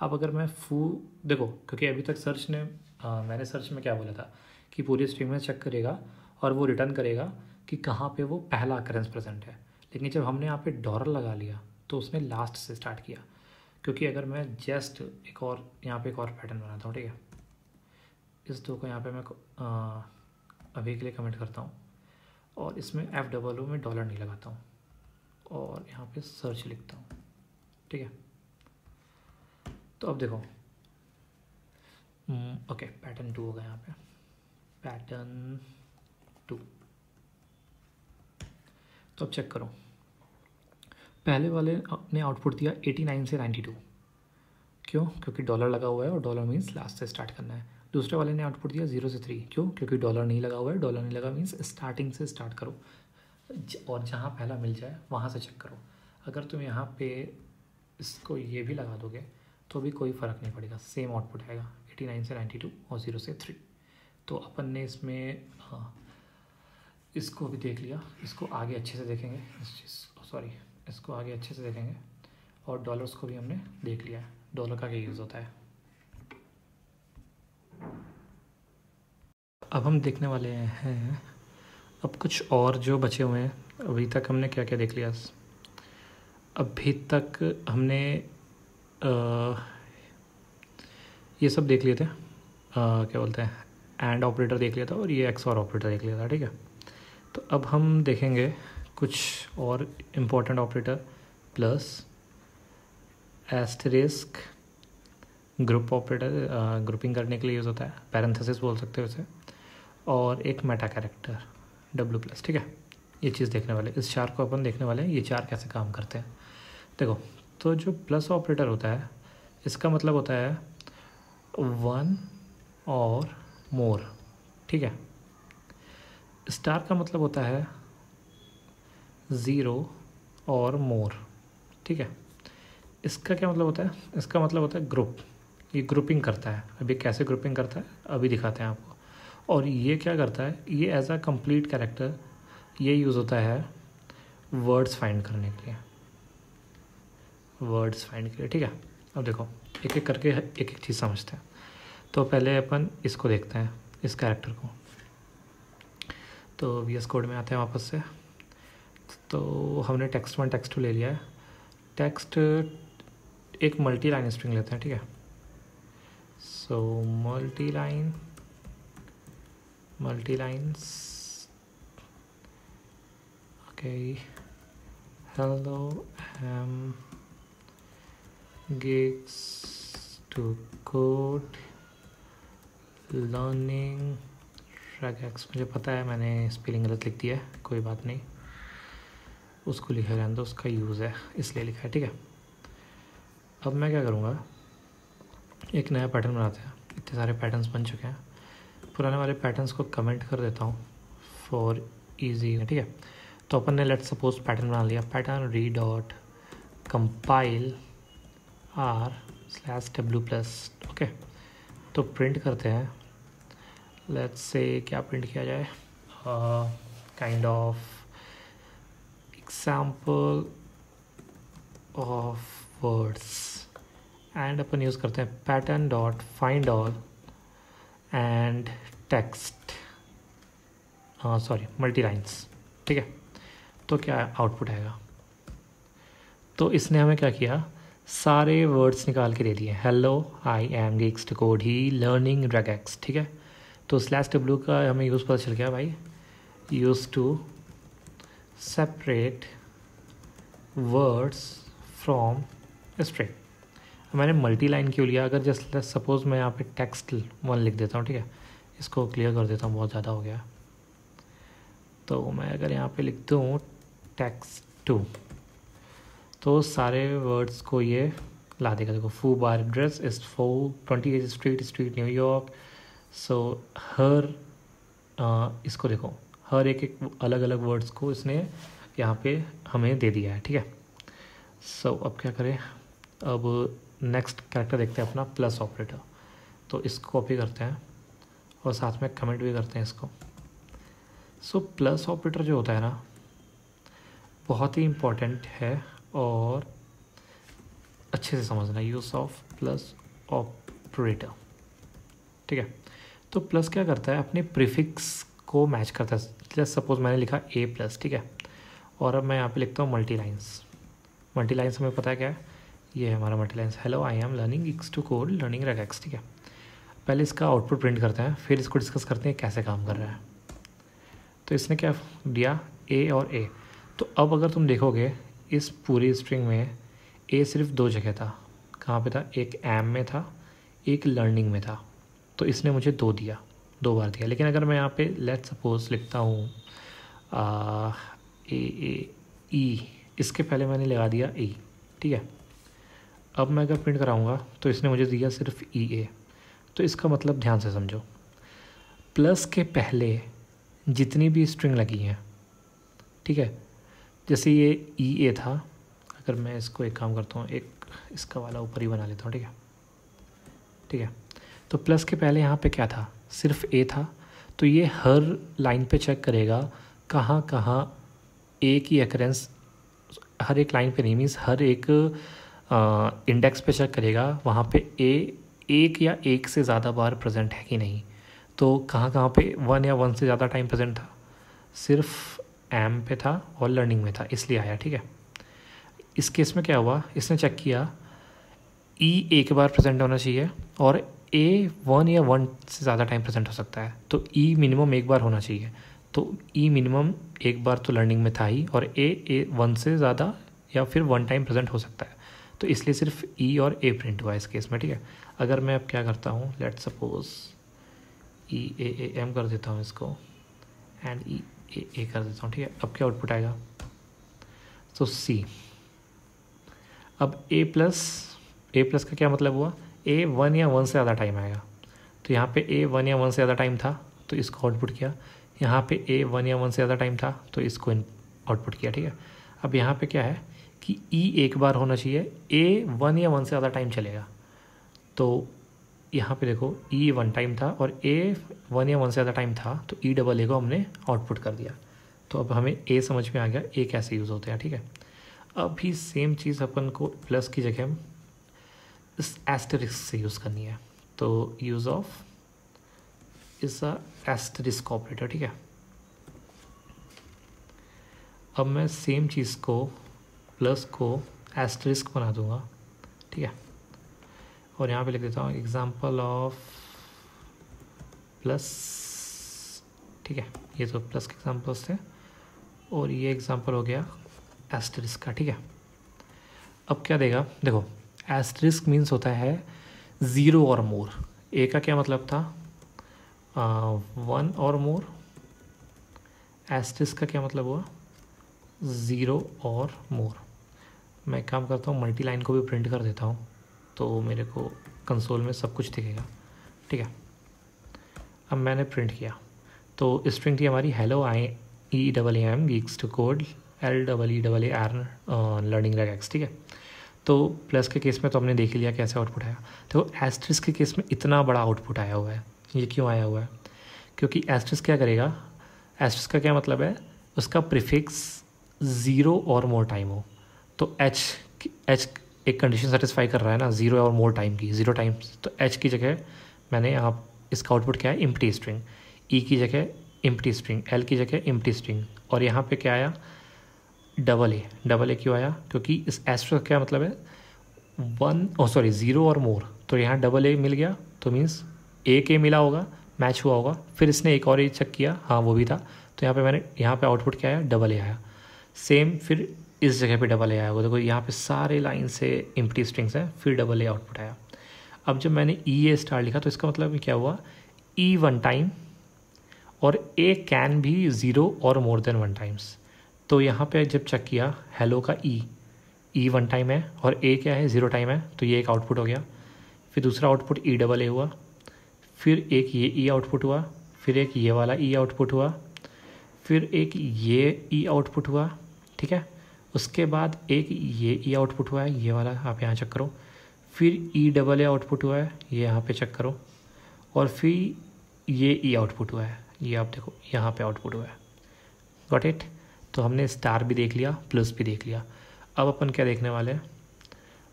अब अगर मैं देखो, क्योंकि अभी तक सर्च ने मैंने सर्च में क्या बोला था कि पूरी स्ट्रिंग में चेक करेगा और वो रिटर्न करेगा कि कहाँ पे वो पहला अकरेंस प्रेजेंट है, लेकिन जब हमने यहाँ पे डॉलर लगा लिया तो उसने लास्ट से स्टार्ट किया। क्योंकि अगर मैं जस्ट एक और यहाँ पे एक और पैटर्न बनाता हूँ, ठीक है, इस दो को यहाँ पे मैं अभी के लिए कमेंट करता हूँ, और इसमें FOO में डॉलर नहीं लगाता हूँ, और यहाँ पे सर्च लिखता हूँ, ठीक है। तो अब देखो, ओके, पैटर्न 2 होगा यहाँ पे, पैटर्न 2। तो अब चेक करो, पहले वाले ने आउटपुट दिया 89 से 92, क्यों, क्योंकि डॉलर लगा हुआ है और डॉलर मीन्स लास्ट से स्टार्ट करना है। दूसरे वाले ने आउटपुट दिया 0 से 3, क्यों, क्योंकि डॉलर नहीं लगा हुआ है, डॉलर नहीं लगा मीन्स स्टार्टिंग से स्टार्ट करो, और जहाँ पहला मिल जाए वहाँ से चेक करो। अगर तुम यहाँ पे इसको ये भी लगा दोगे तो भी कोई फ़र्क नहीं पड़ेगा, सेम आउटपुट आएगा, 89 से 92 और 0 से 3। तो अपन ने इसमें इसको भी देख लिया, इसको आगे अच्छे से देखेंगे, सॉरी, इसको आगे अच्छे से देखेंगे। और डॉलर्स को भी हमने देख लिया है, डॉलर का क्या यूज़ होता है। अब हम देखने वाले हैं अब कुछ और जो बचे हुए हैं। अभी तक हमने क्या क्या देख लिया? अभी तक हमने ये सब देख लिए थे, क्या बोलते हैं, एंड ऑपरेटर देख लिया था और ये एक्सऑर ऑपरेटर देख लिया था, ठीक है। तो अब हम देखेंगे कुछ और important operator, plus, asterisk, group operator grouping करने के लिए यूज़ होता है, पैरेंथेसिस बोल सकते हो इसे, और एक मेटा कैरेक्टर W प्लस, ठीक है। ये चीज़ देखने वाले, इस चार को अपन देखने वाले हैं, ये चार कैसे काम करते हैं। देखो, तो जो प्लस ऑपरेटर होता है इसका मतलब होता है 1 और मोर, ठीक है। स्टार का मतलब होता है 0 और मोर, ठीक है। इसका क्या मतलब होता है? इसका मतलब होता है ग्रुप, ये ग्रुपिंग करता है। अभी कैसे ग्रुपिंग करता है अभी दिखाते हैं आपको। और ये क्या करता है, ये एज अ कंप्लीट कैरेक्टर ये यूज़ होता है वर्ड्स फाइंड करने के लिए, वर्ड्स फाइंड के लिए, ठीक है। अब देखो एक एक करके एक एक चीज़ समझते हैं। तो पहले अपन इसको देखते हैं, इस कैरेक्टर को। तो VS कोड में आते हैं वापस से। तो हमने टेक्स्ट 1 टेक्स्ट 2 ले लिया है। टेक्स्ट एक मल्टी लाइन स्ट्रिंग लेते हैं, ठीक है। So multi lines, okay. Hello am gigs to code learning regex। मुझे पता है मैंने स्पेलिंग गलत लिख दिया है, कोई बात नहीं, उसको लिखा रहने दो, उसका यूज़ है इसलिए लिखा है, ठीक है। अब मैं क्या करूँगा, एक नया पैटर्न बनाते हैं। इतने सारे पैटर्न्स बन चुके हैं, पुराने वाले पैटर्न्स को कमेंट कर देता हूँ फॉर इजी, ठीक है। तो अपन ने लेट सपोज पैटर्न बना लिया, पैटर्न री dot compile r/w plus, okay. तो प्रिंट करते हैं, लेट्स से क्या प्रिंट किया जाए, kind of example of words, and upon use करते हैं pattern dot find all and text, sorry multi lines, ठीक है। तो क्या आउटपुट आएगा, तो इसने हमें क्या किया, सारे वर्ड्स निकाल के दे दिए। Hello I am gigs to code ही लर्निंग रेगेक्स, ठीक है। तो /w का हमें यूज़ पता चल गया भाई, use to separate words from string. मैंने मल्टी लाइन क्यों लिया, अगर जस्ट सपोज मैं यहाँ पे टेक्स्ट 1 लिख देता हूँ, ठीक है। इसको क्लियर कर देता हूँ, बहुत ज़्यादा हो गया। तो मैं अगर यहाँ पे लिख दूँ टेक्स्ट 2, तो सारे वर्ड्स को ये ला देगा। देखो, फू बार एड्रेस इज 428 स्ट्रीट न्यूयॉर्क। सो हर इसको देखो, हर एक अलग अलग वर्ड्स को इसने यहाँ पे हमें दे दिया है, ठीक है। सो अब क्या करें, अब नेक्स्ट कैरेक्टर देखते हैं अपना प्लस ऑपरेटर। तो इसको कॉपी करते हैं और साथ में कमेंट भी करते हैं इसको। सो प्लस ऑपरेटर जो होता है ना, बहुत ही इम्पोर्टेंट है और अच्छे से समझना, यूज़ ऑफ प्लस ऑपरेटर, ठीक है। तो प्लस क्या करता है, अपने प्रीफिक्स को मैच करता है। जस्ट सपोज मैंने लिखा A प्लस, ठीक है, और अब मैं यहाँ पे लिखता हूँ मल्टी लाइन्स। मल्टी लाइन्स हमें पता है क्या है, ये है हमारा multi lines, hello I am learning gigs to code learning regex, ठीक है। पहले इसका आउटपुट प्रिंट करते हैं, फिर इसको डिस्कस करते हैं कैसे काम कर रहा है। तो इसने क्या दिया, A और A। तो अब अगर तुम देखोगे इस पूरी स्ट्रिंग में A सिर्फ 2 जगह था। कहाँ पे था, एक एम में था, एक लर्निंग में था। तो इसने मुझे 2 दिया, 2 बार दिया। लेकिन अगर मैं यहाँ पे लेट सपोज लिखता हूँ E, इसके पहले मैंने लगा दिया E, ठीक है। अब मैं अगर प्रिंट कराऊँगा तो इसने मुझे दिया सिर्फ EA। तो इसका मतलब ध्यान से समझो, प्लस के पहले जितनी भी स्ट्रिंग लगी हैं, ठीक है, जैसे ये EA था, अगर मैं इसको एक काम करता हूँ, एक इसका वाला ऊपर ही बना लेता हूँ, ठीक है, ठीक है। तो प्लस के पहले यहाँ पे क्या था, सिर्फ A था। तो ये हर लाइन पे चेक करेगा कहाँ कहाँ A की अकरेंस, हर एक लाइन पे नहीं, मीन्स हर एक इंडेक्स पे चेक करेगा वहाँ पे ए एक या एक से ज़्यादा बार प्रेजेंट है कि नहीं। तो कहाँ कहाँ पे 1 या 1 से ज़्यादा टाइम प्रेजेंट था, सिर्फ एम पे था और लर्निंग में था, इसलिए आया। ठीक है, इस केस में क्या हुआ, इसने चेक किया ई एक बार प्रेजेंट होना चाहिए और ए 1 या 1 से ज़्यादा टाइम प्रेजेंट हो सकता है, तो ई मिनिमम एक बार होना चाहिए। तो ई मिनिमम एक बार तो लर्निंग में था ही, और ए 1 से ज़्यादा या फिर 1 टाइम प्रेजेंट हो सकता है, तो इसलिए सिर्फ ई और ए प्रिंट हुआ इस केस में। ठीक है, अगर मैं अब क्या करता हूँ, let suppose E A M कर देता हूँ इसको एंड ई ए कर देता हूँ। ठीक है, अब क्या आउटपुट आएगा, तो सी। अब ए प्लस का क्या मतलब हुआ, ए 1 या 1 से ज़्यादा टाइम आएगा, तो यहाँ पे ए 1 या 1 से ज़्यादा टाइम था तो इसको आउटपुट किया, यहाँ पे ए 1 या 1 से ज़्यादा टाइम था तो इसको आउटपुट किया। ठीक है, अब यहाँ पे क्या है कि ई एक बार होना चाहिए, ए 1 या 1 से ज़्यादा टाइम चलेगा, तो यहाँ पे देखो ई 1 टाइम था और ए 1 या 1 से ज़्यादा टाइम था, तो ई डबल ए को हमने आउटपुट कर दिया। तो अब हमें ए समझ में आ गया ए कैसे यूज़ होते हैं। ठीक है, अब भी सेम चीज़ अपन को प्लस की जगह इस एस्टरिस्क से यूज़ करनी है, तो यूज़ ऑफ इस एस्टरिस्क ऑपरेटर। ठीक है, अब मैं सेम चीज़ को प्लस को एस्टरिस्क बना दूंगा। ठीक है, और यहाँ पे लिख देता हूँ एग्जाम्पल ऑफ प्लस। ठीक है, ये तो प्लस के एग्जाम्पल्स थे और ये एग्जाम्पल हो गया एस्टरिस्क का। ठीक है, अब क्या देगा, देखो एस्टरिस्क मीन्स होता है 0 और मोर। ए का क्या मतलब था, 1 और मोर। एस्टरिस्क का क्या मतलब हुआ, 0 और मोर। मैं काम करता हूँ मल्टी लाइन को भी प्रिंट कर देता हूँ, तो मेरे को कंसोल में सब कुछ दिखेगा। ठीक है, अब मैंने प्रिंट किया तो स्ट्रिंग थी हमारी hello I E double M geeks to code L double E double A R learning regex. ठीक है, तो प्लस के केस में तो हमने देख लिया कैसे आउटपुट आया। तो एस्टरिस्क के केस में इतना बड़ा आउटपुट आया हुआ है, ये क्यों आया हुआ है, क्योंकि एस्टरिस्क क्या करेगा, एस्टरिस्क का क्या मतलब है, उसका प्रीफिक्स 0 और मोर टाइम हो, तो एच एक कंडीशन सेटिस्फाई कर रहा है ना, 0 और मोर टाइम की, 0 टाइम, तो एच की जगह मैंने यहाँ इसका आउटपुट क्या है, एम्प्टी स्ट्रिंग, ई की जगह एम्प्टी स्ट्रिंग, एल की जगह एम्प्टी स्ट्रिंग, और यहाँ पे क्या आया, डबल ए क्यों आया, क्योंकि इस एस्ट्रो का क्या मतलब है 0 और मोर, तो यहाँ डबल ए मिल गया, तो मीन्स एक ए मिला होगा, मैच हुआ होगा, फिर इसने एक और ए चेक किया, हाँ वो भी था, तो यहाँ पे आउटपुट क्या आया, डबल ए आया। सेम फिर इस जगह पे डबल ए आया होगा, देखो यहाँ पे सारे लाइन से एम्प्टी स्ट्रिंग्स हैं, फिर डबल ए आउटपुट आया। अब जब मैंने ई ए स्टार लिखा तो इसका मतलब क्या हुआ, ई 1 टाइम और ए कैन भी 0 और मोर देन 1 टाइम्स। तो यहाँ पे जब चेक किया हेलो का ई 1 टाइम है और ए क्या है, 0 टाइम है, तो ये एक आउटपुट हो गया। फिर दूसरा आउटपुट ई डबल ए हुआ, फिर एक ये ई आउटपुट हुआ, फिर एक ये वाला ई आउटपुट हुआ, फिर एक ये ई आउटपुट हुआ। ठीक है, उसके बाद एक ये ई आउटपुट हुआ है, ये वाला आप यहाँ चेक करो, फिर ई डबल ए आउटपुट हुआ है, ये यहाँ पे चेक करो, और फिर ये ई आउटपुट हुआ है, ये आप देखो यहाँ पे आउटपुट हुआ है। गॉट इट, तो हमने स्टार भी देख लिया, प्लस भी देख लिया। अब अपन क्या देखने वाले हैं,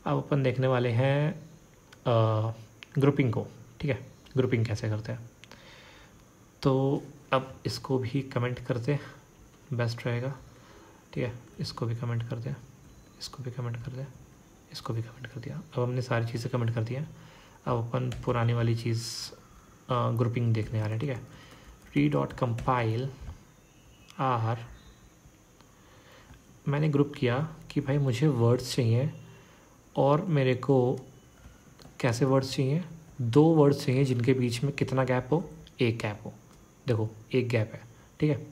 अब अपन देखने वाले हैं ग्रुपिंग को। ठीक है, ग्रुपिंग कैसे करते हैं, तो अब इसको भी कमेंट करते बेस्ट रहेगा। ठीक है, इसको भी कमेंट कर दें, इसको भी कमेंट कर दें, इसको भी कमेंट कर दिया। अब हमने सारी चीज़ें कमेंट कर दी हैं, अब अपन पुरानी वाली चीज़ ग्रुपिंग देखने आ रहे हैं। ठीक है, री डॉट कंपाइल आर, मैंने ग्रुप किया कि भाई मुझे वर्ड्स चाहिए, और मेरे को कैसे वर्ड्स चाहिए, 2 वर्ड्स चाहिए जिनके बीच में कितना गैप हो, एक गैप हो। देखो एक गैप है। ठीक है,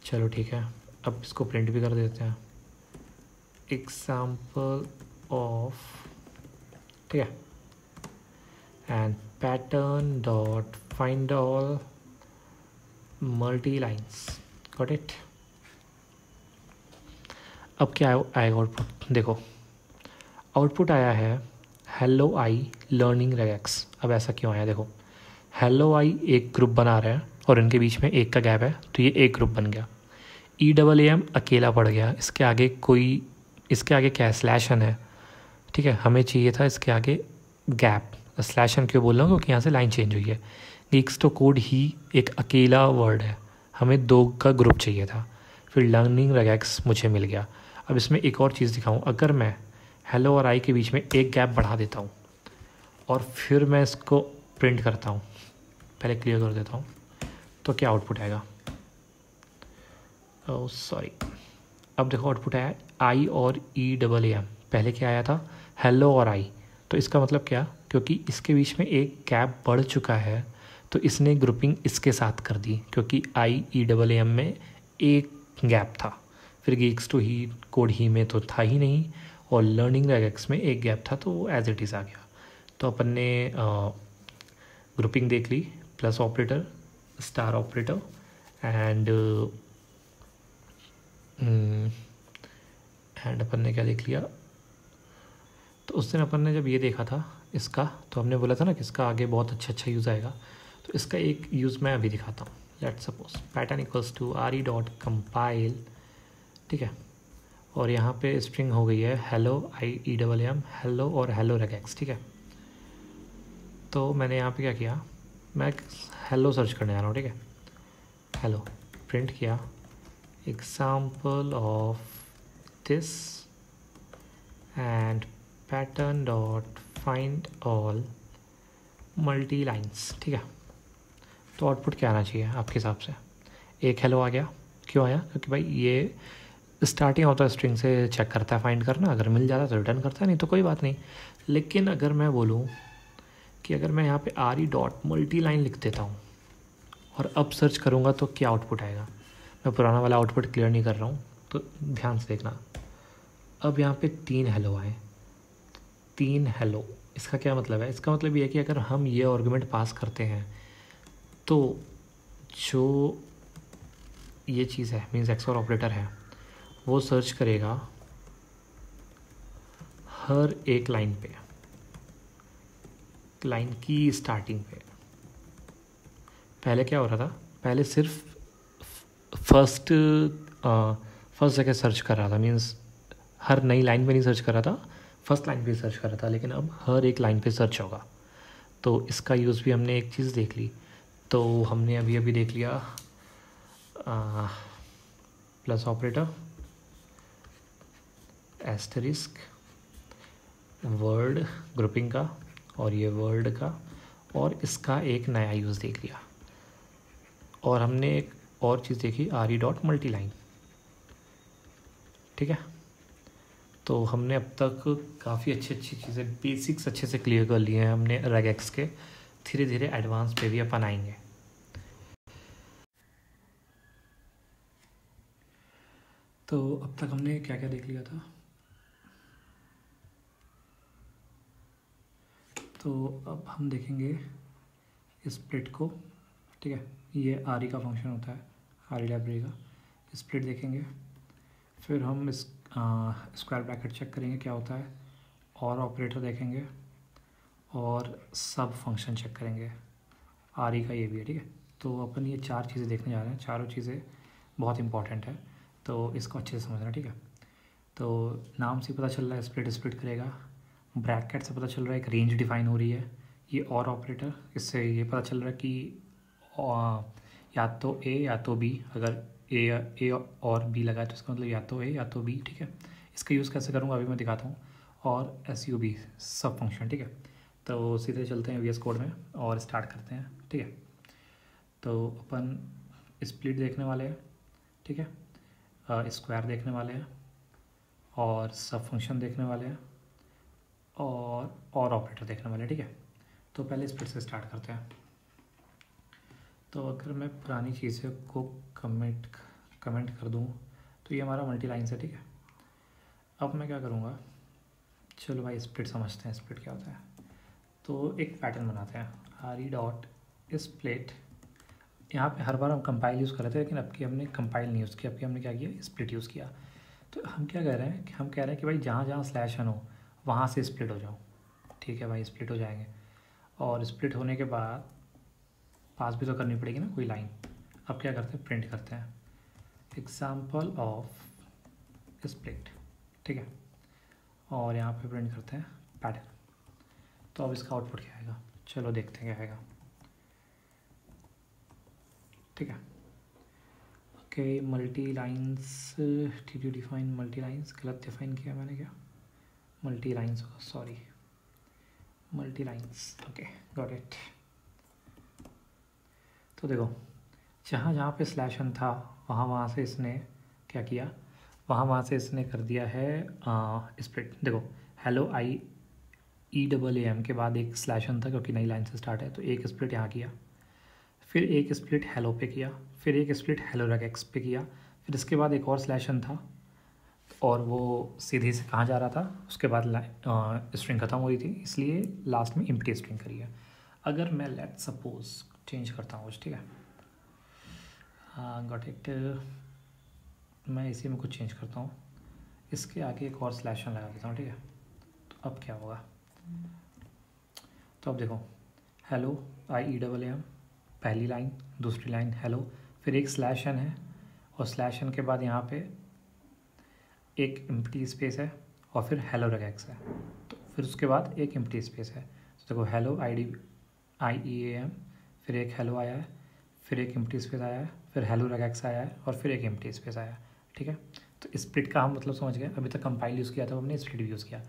चलो ठीक है, अब इसको प्रिंट भी कर देते हैं, एग्जाम्पल ऑफ। ठीक है, and pattern dot find all multi lines. Got it. अब क्या आएगा आउटपुट, देखो आउटपुट आया है हेलो आई लर्निंग रेगेक्स। अब ऐसा क्यों आया, देखो हेलो आई एक ग्रुप बना रहे हैं और इनके बीच में एक का गैप है, तो ये एक ग्रुप बन गया। ई डबल एम अकेला पड़ गया, इसके आगे क्या है, स्लैश एन है, ठीक है, हमें चाहिए था इसके आगे गैप, स्लैश एन क्यों बोल रहा हूँ क्योंकि यहाँ से लाइन चेंज हुई है। गीक्स टू कोड ही एक अकेला वर्ड है, हमें 2 का ग्रुप चाहिए था। फिर लर्निंग रेगेक्स मुझे मिल गया। अब इसमें एक और चीज़ दिखाऊँ, अगर मैं हेलो और आई के बीच में एक गैप बढ़ा देता हूँ और फिर मैं इसको प्रिंट करता हूँ, पहले क्लियर कर देता हूँ, तो क्या आउटपुट आएगा? ओह सॉरी, अब देखो आउटपुट आया आई और ई डबल ए एम। पहले क्या आया था? हेलो और आई। तो इसका मतलब क्या, क्योंकि इसके बीच में एक गैप बढ़ चुका है तो इसने ग्रुपिंग इसके साथ कर दी, क्योंकि आई ई डबल ए एम में एक गैप था। फिर गीक्स टू ही कोड ही में तो था ही नहीं, और लर्निंग रेगेक्स में एक गैप था, तो एज इट इज़ आ गया। तो अपन ने ग्रुपिंग देख ली, plus operator, star operator and अपन ने क्या देख लिया, तो उस दिन अपन ने जब ये देखा था इसका, तो हमने बोला था ना कि इसका आगे बहुत अच्छा यूज़ आएगा। तो इसका एक यूज़ मैं अभी दिखाता हूँ। Let's suppose pattern equals to R E dot compile, ठीक है, और यहाँ पे स्ट्रिंग हो गई है hello I E double M, hello और हेलो रेगेक्स, ठीक है। तो मैंने यहाँ पे क्या किया, मैं हेलो सर्च करने जा रहा हूँ, ठीक है, हेलो प्रिंट किया, example of this and pattern dot find all multi lines, ठीक है। तो आउटपुट क्या आना चाहिए आपके हिसाब से? एक हेलो आ गया। क्यों आया? क्योंकि भाई ये स्टार्टिंग होता है स्ट्रिंग से, चेक करता है फाइंड करना, अगर मिल जाता है तो रिटर्न करता है, नहीं तो कोई बात नहीं। लेकिन अगर मैं बोलूँ कि अगर मैं यहाँ पे are E dot multi line लिख देता हूँ और अब सर्च करूँगा तो क्या आउटपुट आएगा? मैं पुराना वाला आउटपुट क्लियर नहीं कर रहा हूँ, तो ध्यान से देखना। अब यहाँ पे 3 हेलो आए, 3 हेलो। इसका क्या मतलब है? इसका मतलब ये है कि अगर हम ये आर्गुमेंट पास करते हैं तो जो ये चीज़ है मीन्स एक्सओर ऑपरेटर है, वो सर्च करेगा हर एक लाइन पे, लाइन की स्टार्टिंग पे। पहले क्या हो रहा था? पहले सिर्फ फर्स्ट जगह सर्च कर रहा था, मीन्स हर नई लाइन पे नहीं सर्च कर रहा था, फर्स्ट लाइन पे सर्च कर रहा था। लेकिन अब हर एक लाइन पे सर्च होगा। तो इसका यूज़ भी हमने एक चीज़ देख ली। तो हमने अभी अभी देख लिया plus operator, asterisk, word grouping का, और ये वर्ड का, और इसका एक नया यूज़ देख लिया। और हमने एक और चीज़ देखी, are E dot multi line, ठीक है। तो हमने अब तक काफ़ी अच्छी चीज़ें, बेसिक्स अच्छे से क्लियर कर लिए हैं हमने रेगेक्स के। धीरे धीरे एडवांस पे भी अपन आएंगे। तो अब तक हमने क्या क्या देख लिया था? तो अब हम देखेंगे स्प्लिट को, ठीक है। ये आर ई का फंक्शन होता है, आर ई लाइब्रेरी का। स्प्लिट देखेंगे, फिर हम इस स्क्वायर ब्रैकेट चेक करेंगे क्या होता है, और ऑपरेटर देखेंगे, और सब फंक्शन चेक करेंगे। आर ई का ये भी है, ठीक है। तो अपन ये 4 चीज़ें देखने जा रहे हैं। चारों चीज़ें बहुत इंपॉर्टेंट है, तो इसको अच्छे से समझना, ठीक है। तो नाम से पता चल रहा है स्प्लिट स्प्लिट करेगा, ब्रैकेट से पता चल रहा है एक रेंज डिफाइन हो रही है। ये और ऑपरेटर, इससे ये पता चल रहा है कि या तो ए या तो बी, अगर ए और बी लगा है तो इसका मतलब या तो ए या तो बी, ठीक है। इसका यूज़ कैसे करूँगा अभी मैं दिखाता हूँ। और एस यू बी सब फंक्शन, ठीक है। तो सीधे चलते हैं वी एस कोड में और स्टार्ट करते हैं, ठीक है। तो अपन स्प्लिट देखने वाले हैं, ठीक है, स्क्वायर देखने वाले हैं, और सब फंक्शन देखने वाले हैं, और ऑपरेटर देखने वाले हैं, ठीक है। तो पहले स्प्लिट से स्टार्ट करते हैं। तो अगर मैं पुरानी चीज़ें को कमेंट कर दूँ तो ये हमारा मल्टी लाइन है, ठीक है। अब मैं क्या करूँगा, चलो भाई स्प्लिट समझते हैं, स्प्लिट क्या होता है। तो एक पैटर्न बनाते हैं, आर ई डॉट स्प्लिट। यहाँ पे हर बार हम कंपाइल यूज़ कर रहे थे, लेकिन अब की हमने कंपाइल नहीं यूज़ किया, अब की हमने क्या किया, स्प्लिट यूज़ किया। तो हम क्या कह रहे हैं कि हम कह रहे हैं कि भाई जहाँ जहाँ स्लैश एन हो वहाँ से स्प्लिट हो जाओ, ठीक है भाई, स्प्लिट हो जाएंगे। और स्प्लिट होने के बाद पास भी तो करनी पड़ेगी ना कोई लाइन। अब क्या करते हैं, प्रिंट करते हैं एग्जाम्पल ऑफ स्प्लिट, ठीक है। और यहाँ पे प्रिंट करते हैं पैटर्न। तो अब इसका आउटपुट क्या आएगा, चलो देखते हैं क्या आएगा। ठीक है, okay. Multi lines, did you define multi lines? गलत डिफाइन किया मैंने क्या, मल्टी लाइन्स होगा, sorry, multi lines, okay, got it. तो देखो जहाँ जहाँ पे स्लैशन था वहाँ से इसने क्या किया, वहाँ से इसने कर दिया है स्प्लिट। देखो हेलो IEAM के बाद एक स्लैशन था क्योंकि नई लाइन से स्टार्ट है, तो एक स्प्लिट यहाँ किया, फिर एक स्प्लिट हेलो पे किया, फिर एक स्प्लिट हेलो रेगेक्स पे किया, फिर इसके बाद एक और स्लैशन था और वो सीधे से कहाँ जा रहा था, उसके बाद स्ट्रिंग ख़त्म हो रही थी, इसलिए लास्ट में एम्प्टी स्ट्रिंग करी है। अगर मैं लेट सपोज चेंज करता हूँ, ठीक है, गॉट इट, मैं इसी में कुछ चेंज करता हूँ, इसके आगे एक और स्लैशन लगा देता हूँ, ठीक है। तो अब क्या होगा, तो अब देखो हेलो IEAM पहली लाइन, दूसरी लाइन हेलो, फिर एक स्लैशन है और स्लैशन के बाद यहाँ पे एक एम्प्टी स्पेस है और फिर हेलो रेगेक्स है, तो फिर उसके बाद एक एम्प्टी स्पेस है। तो देखो हेलो IEAM, फिर एक हेलो आया है, फिर एक एम्प्टी स्पेस आया है, फिर हेलो रेगेक्स आया है और फिर एक एम्प्टी स्पेस आया है। ठीक है, तो स्प्लिट का हम मतलब समझ गए। अभी तक कंपाइल यूज़ किया था, हमने स्प्लिट यूज़ किया।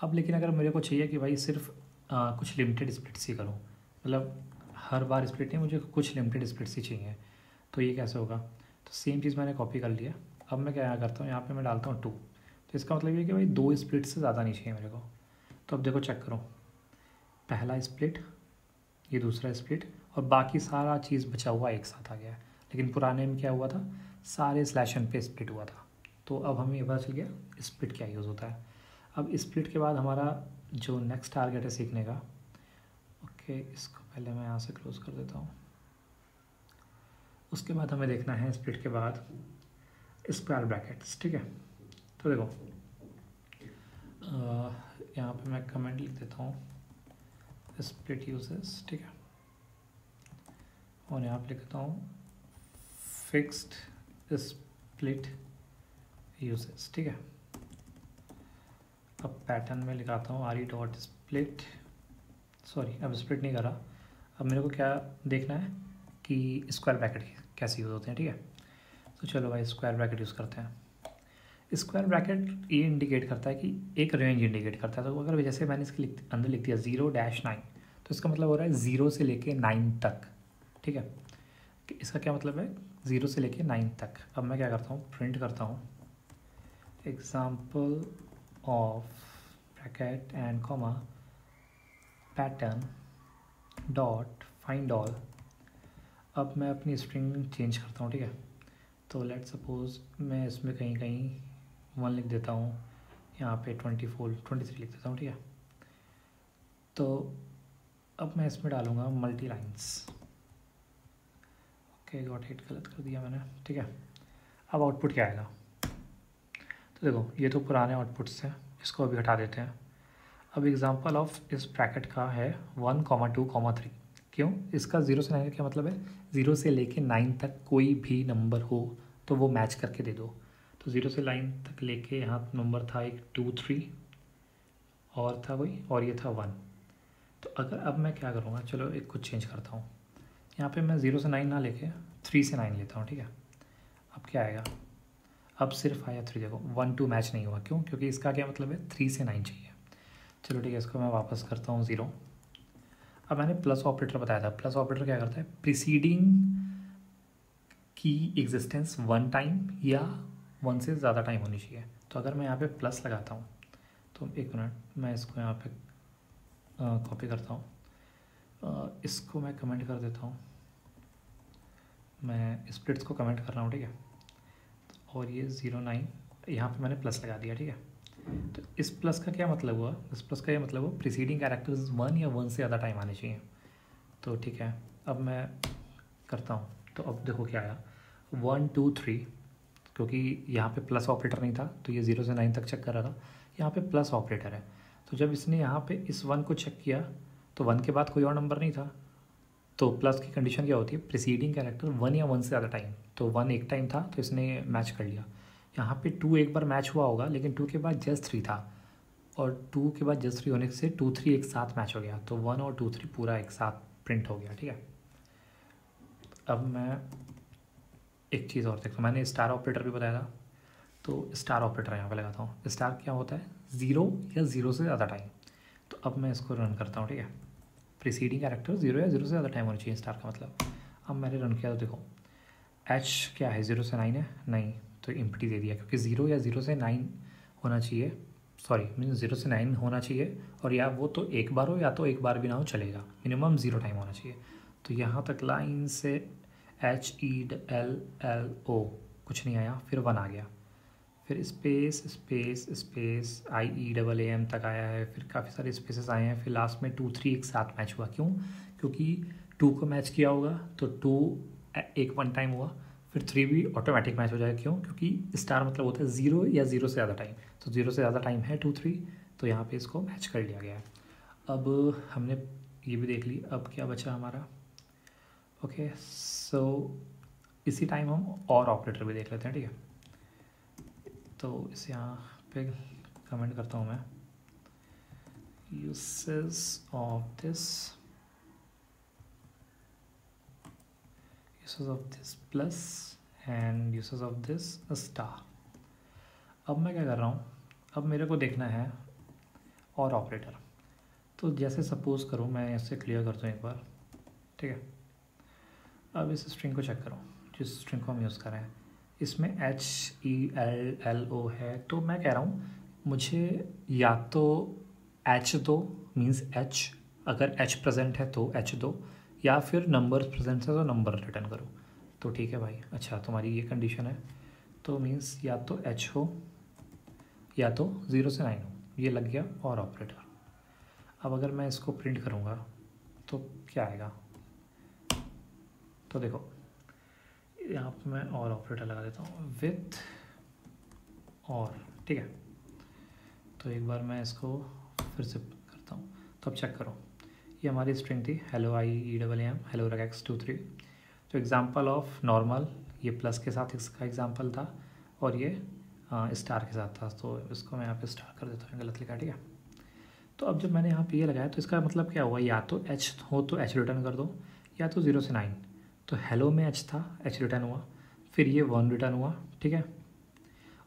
अब लेकिन अगर मेरे को चाहिए कि भाई सिर्फ कुछ लिमिटेड स्प्लिट्स ही करूँ, मतलब हर बार स्प्लिट नहीं, मुझे कुछ लिमिटेड स्प्लिट्स ही चाहिए, तो ये कैसे होगा। तो सेम चीज़ मैंने कॉपी कर लिया। अब मैं क्या करता हूँ, यहाँ पे मैं डालता हूँ 2, तो इसका मतलब ये कि भाई 2 स्प्लिट से ज़्यादा नहीं चाहिए मेरे को। तो अब देखो चेक करो, पहला स्प्लिट, ये दूसरा स्प्लिट और बाकी सारा चीज़ बचा हुआ एक साथ आ गया है। लेकिन पुराने में क्या हुआ था, सारे स्लैशन पे स्प्लिट हुआ था। तो अब हमें ये पता चल गया स्प्लिट क्या यूज़ होता है। अब स्प्लिट के बाद हमारा जो नेक्स्ट टारगेट है सीखने का, ओके, इसको पहले मैं यहाँ से क्लोज कर देता हूँ। उसके बाद हमें देखना है स्प्लिट के बाद स्क्वायर ब्रैकेट्स। ठीक है, तो देखो यहाँ पे मैं कमेंट लिख देता हूँ स्प्लिट यूजेस। ठीक है, और यहाँ पे लिख देता हूँ फिक्स्ड स्प्लिट यूजेस। ठीक है, अब पैटर्न में लिखाता हूँ RE.split, सॉरी अब स्प्लिट नहीं करा। अब मेरे को क्या देखना है कि स्क्वायर ब्रैकेट कैसे यूज़ होते हैं। ठीक है, तो चलो भाई स्क्वायर ब्रैकेट यूज़ करते हैं। स्क्वायर ब्रैकेट ये इंडिकेट करता है कि एक रेंज इंडिकेट करता है। तो अगर जैसे मैंने इसके अंदर लिख दिया 0-9, तो इसका मतलब हो रहा है 0 से लेके 9 तक। ठीक है, कि इसका क्या मतलब है, 0 से लेके 9 तक। अब मैं क्या करता हूँ, प्रिंट करता हूँ example of bracket and comma pattern dot find all. अब मैं अपनी स्ट्रिंग चेंज करता हूँ। ठीक है, तो लेट सपोज मैं इसमें कहीं कहीं 1 लिख देता हूँ, यहाँ पे 23 लिख देता हूँ। ठीक है, तो अब मैं इसमें डालूँगा multi lines. Okay, got it, गलत कर दिया मैंने। ठीक है, अब आउटपुट क्या आएगा, तो देखो ये तो पुराने आउटपुट्स हैं, इसको अभी हटा देते हैं। अब एग्जांपल ऑफ इस ब्रैकेट का है 1, 2, 3। क्यों, इसका 0 से 9 का क्या मतलब है, 0 से लेके 9 तक कोई भी नंबर हो तो वो मैच करके दे दो। तो 0 से 9 तक लेके यहाँ नंबर था एक 2, 3 और था कोई, और ये था 1। तो अगर अब मैं क्या करूँगा, चलो एक कुछ चेंज करता हूँ, यहाँ पे मैं 0 से 9 ना लेके 3 से 9 लेता हूँ। ठीक है, अब क्या आएगा, अब सिर्फ आया 3। देखो 1, 2 मैच नहीं हुआ, क्यों, क्योंकि इसका क्या मतलब है 3 से 9 चाहिए। चलो ठीक है, इसको मैं वापस करता हूँ 0। अब मैंने प्लस ऑपरेटर बताया था। प्लस ऑपरेटर क्या करता है, प्रीसीडिंग की एग्जिस्टेंस 1 टाइम या 1 से ज़्यादा टाइम होनी चाहिए। तो अगर मैं यहाँ पे प्लस लगाता हूँ, तो एक मिनट मैं इसको यहाँ पे कॉपी करता हूँ, इसको मैं कमेंट कर देता हूँ, मैं स्प्लिट्स को कमेंट कर रहा हूँ। ठीक है, और ये 0-9 यहाँ पे मैंने प्लस लगा दिया। ठीक है, तो इस प्लस का क्या मतलब हुआ, इस प्लस का ये मतलब हुआ प्रीसीडिंग कैरेक्टर्स 1 या 1 से ज़्यादा टाइम आने चाहिए। तो ठीक है, अब मैं करता हूँ, तो अब देखो क्या आया 1, 2, 3, क्योंकि यहाँ पे प्लस ऑपरेटर नहीं था तो ये 0 से 9 तक चेक कर रहा था। यहाँ पे प्लस ऑपरेटर है, तो जब इसने यहाँ पे इस 1 को चेक किया तो 1 के बाद कोई और नंबर नहीं था। तो प्लस की कंडीशन क्या होती है, प्रीसीडिंग कैरेक्टर 1 या 1 से ज़्यादा टाइम। तो 1 एक टाइम था तो इसने मैच कर लिया। यहाँ पे 2 एक बार मैच हुआ होगा, लेकिन 2 के बाद जस्ट 3 था, और 2 के बाद जस्ट 3 होने से 2 3 एक साथ मैच हो गया, तो 1 और 2 3 पूरा एक साथ प्रिंट हो गया, ठीक है। अब मैं एक चीज़ और देखता हूँ, मैंने स्टार ऑपरेटर भी बताया था, तो स्टार ऑपरेटर यहाँ पे लगाता हूँ। स्टार क्या होता है? 0 या 0 से ज़्यादा टाइम। तो अब मैं इसको रन करता हूँ, ठीक है। प्रीसीडिंग कैरेक्टर 0 या 0 से ज़्यादा टाइम होना चाहिए स्टार का मतलब। अब मैंने रन किया तो देखो एच क्या है, 0 से 9 है, नहीं तो इम्प्टी दे दिया, क्योंकि 0 या 0 से 9 होना चाहिए, सॉरी मीन 0 से 9 होना चाहिए, और या वो तो एक बार हो या तो एक बार भी ना हो चलेगा, मिनिमम 0 टाइम होना चाहिए। तो यहाँ तक लाइन से HELLO कुछ नहीं आया, फिर 1 आ गया, फिर स्पेस स्पेस स्पेस IEAAM तक आया है, फिर काफ़ी सारे स्पेसेस आए हैं, फिर लास्ट में 2 3 एक साथ मैच हुआ। क्यों? क्योंकि 2 को मैच किया होगा तो 2 एक 1 टाइम हुआ, फिर 3 भी ऑटोमेटिक मैच हो जाएगा। क्यों? क्योंकि स्टार मतलब होता है 0 या 0 से ज़्यादा टाइम, तो 0 से ज़्यादा टाइम है 2 3, तो यहाँ पे इसको मैच कर लिया गया है। अब हमने ये भी देख ली, अब क्या बचा हमारा? ओके सो इसी टाइम हम और ऑपरेटर भी देख लेते हैं, ठीक है। तो इस यहाँ पे कमेंट करता हूँ मैं, uses of this plus and uses of this star। अब मैं क्या कर रहा हूँ, अब मेरे को देखना है और ऑपरेटर। तो जैसे सपोज करो मैं इससे क्लियर करता हूँ एक बार, ठीक है। अब इस स्ट्रिंग को चेक करो, जिस स्ट्रिंग को हम यूज़ कर रहे हैं, इसमें HELLO है, तो मैं कह रहा हूँ मुझे या तो H दो, मीन्स H, अगर H प्रेजेंट है तो H दो, या फिर नंबर प्रेजेंट है तो नंबर रिटर्न करो। तो ठीक है भाई, अच्छा तुम्हारी ये कंडीशन है, तो मीन्स या तो H हो या तो 0 से 9 हो, ये लग गया और ऑपरेटर। अब अगर मैं इसको प्रिंट करूँगा तो क्या आएगा? तो देखो यहाँ पर मैं और ऑपरेटर लगा देता हूँ, विथ और, ठीक है। तो एक बार मैं इसको फिर से करता हूँ, तो अब चेक करो, ये हमारी स्ट्रिंग थी हेलो IEAAM हेलो regex 2 3। तो एग्जांपल ऑफ नॉर्मल, ये प्लस के साथ इसका एग्जांपल था, और ये स्टार के साथ था, तो इसको मैं यहाँ पे स्टार कर देता हूँ, गलत लिखा, ठीक है। तो अब जब मैंने यहाँ पे ये लगाया तो इसका मतलब क्या हुआ, या तो H हो तो H रिटर्न कर दो, या तो 0 से 9। तो हेलो में H था, H रिटर्न हुआ, फिर ये 1 रिटर्न हुआ, ठीक है।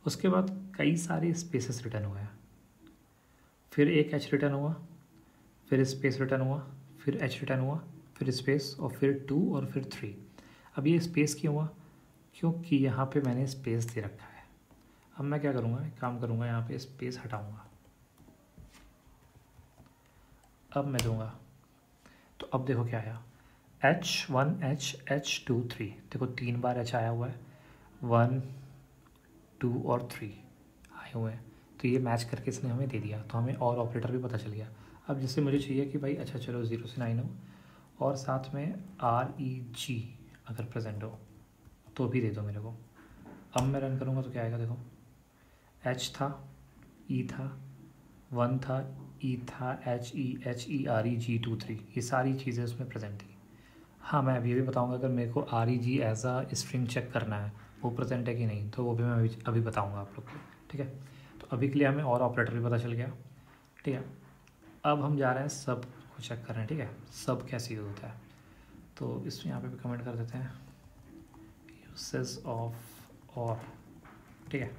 उसके बाद कई सारे स्पेसेस रिटर्न हुए हैं, फिर एक H रिटर्न हुआ, फिर स्पेस रिटर्न हुआ, फिर H रिटर्न हुआ, फिर स्पेस, और फिर 2 और फिर 3। अब ये स्पेस क्यों हुआ? क्योंकि यहाँ पे मैंने स्पेस दे रखा है। अब मैं क्या करूँगा, एक काम करूँगा, यहाँ पे स्पेस हटाऊँगा, अब मैं दूँगा, तो अब देखो क्या आया, H1 H2 3, देखो 3 बार H आया हुआ है, 1 2 और 3 आए हुए हैं, तो ये मैच करके इसने हमें दे दिया, तो हमें और ऑपरेटर भी पता चल गया। अब जैसे मुझे चाहिए कि भाई अच्छा चलो 0 से 9 हो और साथ में REG अगर प्रेजेंट हो तो भी दे दो मेरे को। अब मैं रन करूँगा तो क्या आएगा, देखो H था, E था, 1 था, E था, HEREG 2 3, ये सारी चीज़ें उसमें प्रेजेंट थी। हाँ मैं अभी भी बताऊँगा, अगर मेरे को REG एज आ स्ट्रिंग चेक करना है वो प्रेजेंट है कि नहीं, तो वो भी मैं अभी बताऊँगा आप लोग को, ठीक है। तो अभी के लिए हमें और ऑपरेटर भी पता चल गया, ठीक है। अब हम जा रहे हैं सब को चेक कर रहे हैं, ठीक है, सब कैसे यूज होता है। तो इसमें यहाँ पे भी कमेंट कर देते हैं, यूसेस ऑफ और, ठीक है।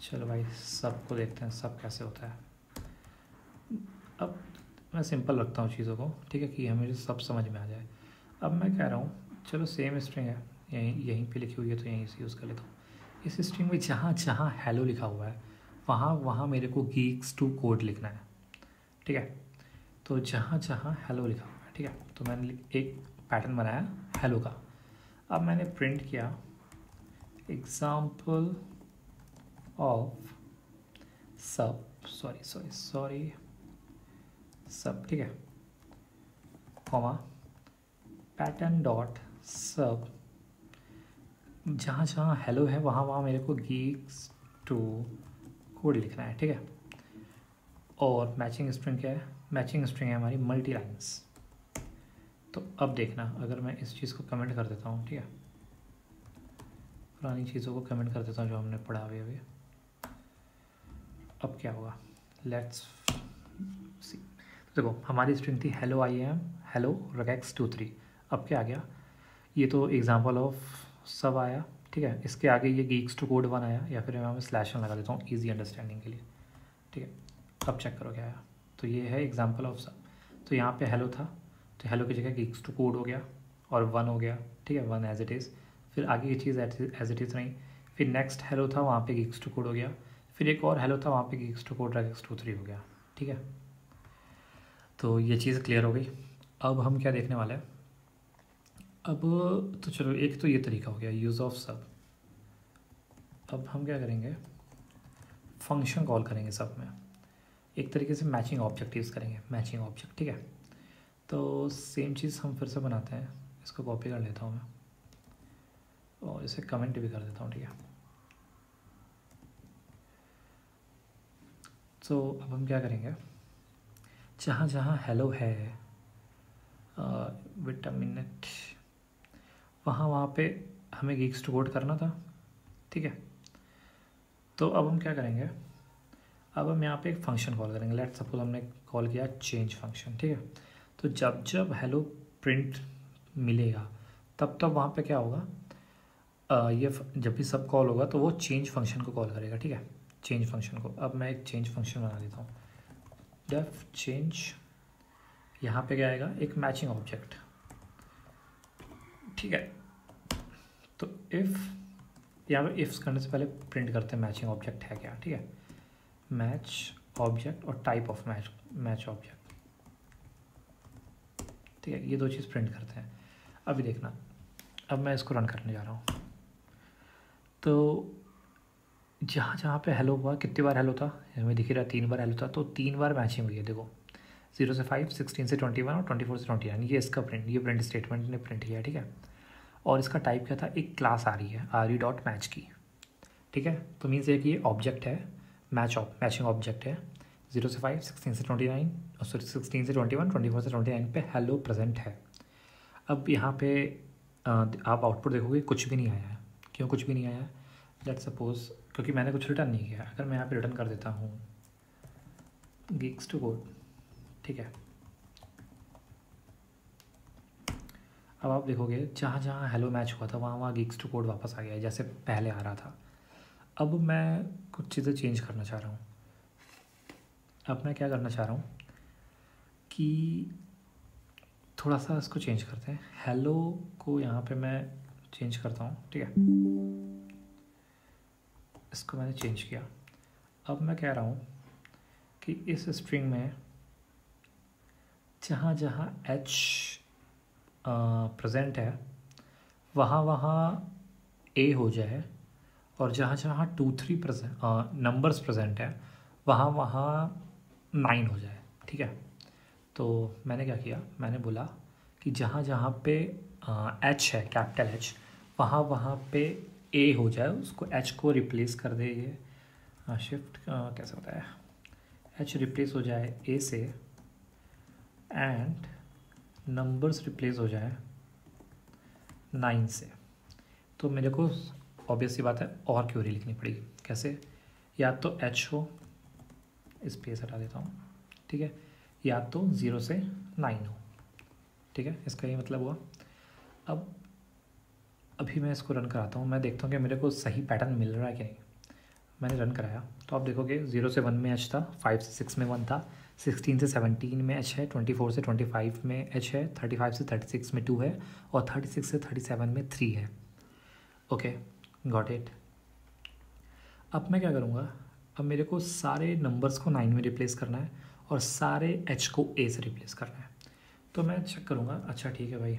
चलो भाई सब को देखते हैं सब कैसे होता है। अब मैं सिंपल रखता हूँ चीज़ों को, ठीक है, कि हमें सब समझ में आ जाए। अब मैं कह रहा हूँ चलो सेम स्ट्रिंग है, यहीं पे लिखी हुई है तो यहीं से यूज़ कर लेता हूँ। इस स्ट्रिंग में जहाँ जहाँ हेलो लिखा हुआ है वहाँ वहाँ मेरे को geeks2 कोड लिखना है, ठीक है। तो जहाँ जहाँ हेलो लिखा हुआ है, ठीक है, तो मैंने एक पैटर्न बनाया हेलो का। अब मैंने प्रिंट किया एग्जाम्पल ऑफ सब, सॉरी सब, ठीक है, कॉमा पैटर्न डॉट सब, जहाँ जहाँ हेलो है वहाँ वहाँ मेरे को geeks2 कोड लिखना है, ठीक है। और मैचिंग स्ट्रिंग क्या है? मैचिंग स्ट्रिंग है हमारी मल्टी लाइन्स। तो अब देखना, अगर मैं इस चीज़ को कमेंट कर देता हूँ, ठीक है, पुरानी चीज़ों को कमेंट कर देता हूँ जो हमने पढ़ा अभी। अब क्या होगा, लेट्स सी। देखो हमारी स्ट्रिंग थी hello I M hello regex 23। अब क्या आ गया, ये तो एग्जांपल ऑफ सब आया, ठीक है। इसके आगे ये geeks to code 1 आया, या फिर मैं स्लैश लगा देता हूँ ईजी अंडरस्टैंडिंग के लिए, ठीक है। अब चेक करो क्या आया, तो ये है एग्जांपल ऑफ सब। तो यहाँ पे हेलो था, तो हेलो की जगह geeks to code हो गया और 1 हो गया, ठीक है, 1 एज इट इज़। फिर आगे की चीज़ एज इट इज़ नहीं, फिर नेक्स्ट हेलो था, वहाँ पे geeks to code हो गया, फिर एक और हेलो था, वहाँ पे geeks to code regex 23 हो गया, ठीक है। तो ये चीज़ क्लियर हो गई। अब हम क्या देखने वाले हैं, अब तो चलो एक तो ये तरीका हो गया यूज़ ऑफ सब। अब हम क्या करेंगे, फंक्शन कॉल करेंगे सब में, एक तरीके से मैचिंग ऑब्जेक्ट यूज़ करेंगे, मैचिंग ऑब्जेक्ट, ठीक है। तो सेम चीज़ हम फिर से बनाते हैं, इसको कॉपी कर लेता हूँ मैं और इसे कमेंट भी कर देता हूँ, ठीक है। तो अब हम क्या करेंगे, जहाँ जहाँ हेलो है, वेट अ मिनट, वहाँ पे हमें geeks to code करना था, ठीक है। तो अब हम क्या करेंगे, अब हम यहाँ पे एक फंक्शन कॉल करेंगे। लेट सपोज हमने कॉल किया चेंज फंक्शन, ठीक है। तो जब जब हेलो प्रिंट मिलेगा तब तब वहाँ पे क्या होगा, जब भी सब कॉल होगा तो वो चेंज फंक्शन को कॉल करेगा, ठीक है, चेंज फंक्शन को। अब मैं एक चेंज फंक्शन बना देता हूँ, डेफ चेंज। यहाँ पे क्या आएगा, एक मैचिंग ऑब्जेक्ट, ठीक है। तो इफ़, यहाँ पे इफ्स करने से पहले प्रिंट करते हैं मैचिंग ऑब्जेक्ट है क्या, ठीक है। मैच ऑब्जेक्ट और टाइप ऑफ मैच ऑब्जेक्ट, ठीक है, ये दो चीज़ प्रिंट करते हैं। अभी देखना, अब मैं इसको रन करने जा रहा हूँ। तो जहाँ जहाँ पे हेलो हुआ, कितनी बार हेलो था, हमें दिख ही रहा 3 बार हेलो था, तो 3 बार मैचिंग हुई है। देखो 0 से 5, 16 से 21 और 24 से 29, ये इसका प्रिंट, ये प्रिंट स्टेटमेंट ने प्रिंट किया, ठीक है। और इसका टाइप क्या था, एक क्लास आ रही है RE.match की, ठीक है। तो मीन्स ये कि ये ऑब्जेक्ट है, मैचिंग ऑब्जेक्ट है। 0 से 5, 16 से 29, सॉरी 16 से 21, 24 से 29 पे हेलो प्रेजेंट है। अब यहाँ पे आप आउटपुट देखोगे कुछ भी नहीं आया है। क्यों कुछ भी नहीं आया है, लेट्स सपोज क्योंकि मैंने कुछ रिटर्न नहीं किया। अगर मैं यहाँ पे रिटर्न कर देता हूँ geeks to code, ठीक है। अब आप देखोगे जहाँ जहाँ हेलो मैच हुआ था वहाँ वहाँ geeks to code वापस आ गया है, जैसे पहले आ रहा था। अब मैं कुछ चीज़ें चेंज करना चाह रहा हूँ। अब मैं क्या करना चाह रहा हूँ कि थोड़ा सा इसको चेंज करते हैं, हेलो को यहाँ पे मैं चेंज करता हूँ, ठीक है। इसको मैंने चेंज किया। अब मैं कह रहा हूँ कि इस स्ट्रिंग में जहाँ जहाँ एच प्रेजेंट है वहाँ वहाँ ए हो जाए, और जहाँ जहाँ 2 3 नंबर्स प्रेजेंट है वहाँ वहाँ 9 हो जाए, ठीक है। तो मैंने क्या किया, मैंने बोला कि जहाँ जहाँ पे एच है, कैपिटल एच, वहाँ वहाँ पे ए हो जाए, उसको एच को रिप्लेस कर दे। ये शिफ्ट कैसे होता है, एच रिप्लेस हो जाए ए से, एंड नंबर्स रिप्लेस हो जाए 9 से। तो मेरे को ऑब्वियस सी बात है और क्वेरी लिखनी पड़ेगी। कैसे, या तो एच हो, स्पेस हटा देता हूँ, ठीक है, या तो 0 से 9 हो, ठीक है। इसका ये मतलब हुआ। अब अभी मैं इसको रन कराता हूँ, मैं देखता हूँ कि मेरे को सही पैटर्न मिल रहा है कि नहीं। मैंने रन कराया तो आप देखोगे 0 से 1 में एच था, 5 से 6 में 1 था, 16 से 17 में एच है, 24 से 25 में एच है, 35 से 36 में 2 है, और 36 से 37 में 3 है। Okay, got it. अब मैं क्या करूँगा, अब मेरे को सारे नंबर्स को 9 में रिप्लेस करना है और सारे एच को ए से रिप्लेस करना है। तो मैं चेक करूँगा, अच्छा ठीक है भाई,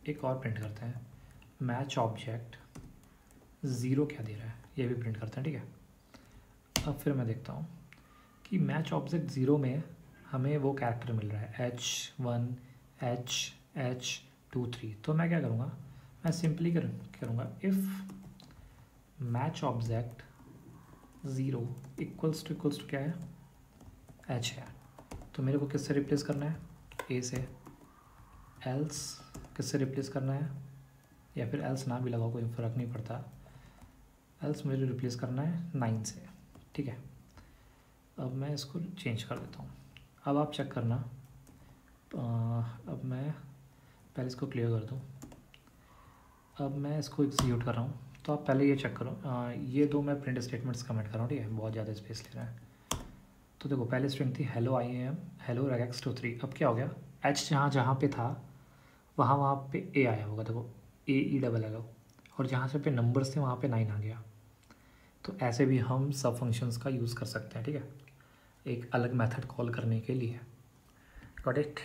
एक और प्रिंट करते हैं, मैच ऑब्जेक्ट 0 क्या दे रहा है, ये भी प्रिंट करते हैं, ठीक है। अब फिर मैं देखता हूँ कि मैच ऑब्जेक्ट 0 में हमें वो कैरेक्टर मिल रहा है H1 H 2 3। तो मैं क्या करूँगा, मैं सिंपली करूँगा if match object 0 equals to क्या है, H है। तो मेरे को किससे रिप्लेस करना है, ए से। एल्स किससे रिप्लेस करना है, या फिर एल्स ना भी लगाओ कोई फ़र्क नहीं पड़ता, एल्स मुझे रिप्लेस करना है 9 से, ठीक है। अब मैं इसको चेंज कर देता हूँ। अब आप चेक करना, अब मैं पहले इसको क्लियर कर दूँ। अब मैं इसको एग्जीक्यूट कर रहा हूँ, तो आप पहले ये चेक करो, ये दो मैं प्रिंट स्टेटमेंट्स कमेंट कर रहा हूँ, ठीक है, बहुत ज़्यादा स्पेस ले रहा है। तो देखो पहले स्ट्रिंग थी hello I M hello regex 23, अब क्या हो गया, एच जहाँ जहाँ पे था वहाँ वहाँ पे ए आया होगा, देखो AE और जहाँ से पे नंबर्स थे वहाँ पे 9 आ गया। तो ऐसे भी हम सब फंक्शंस का यूज़ कर सकते हैं, ठीक है, एक अलग मेथड कॉल करने के लिए। Got it.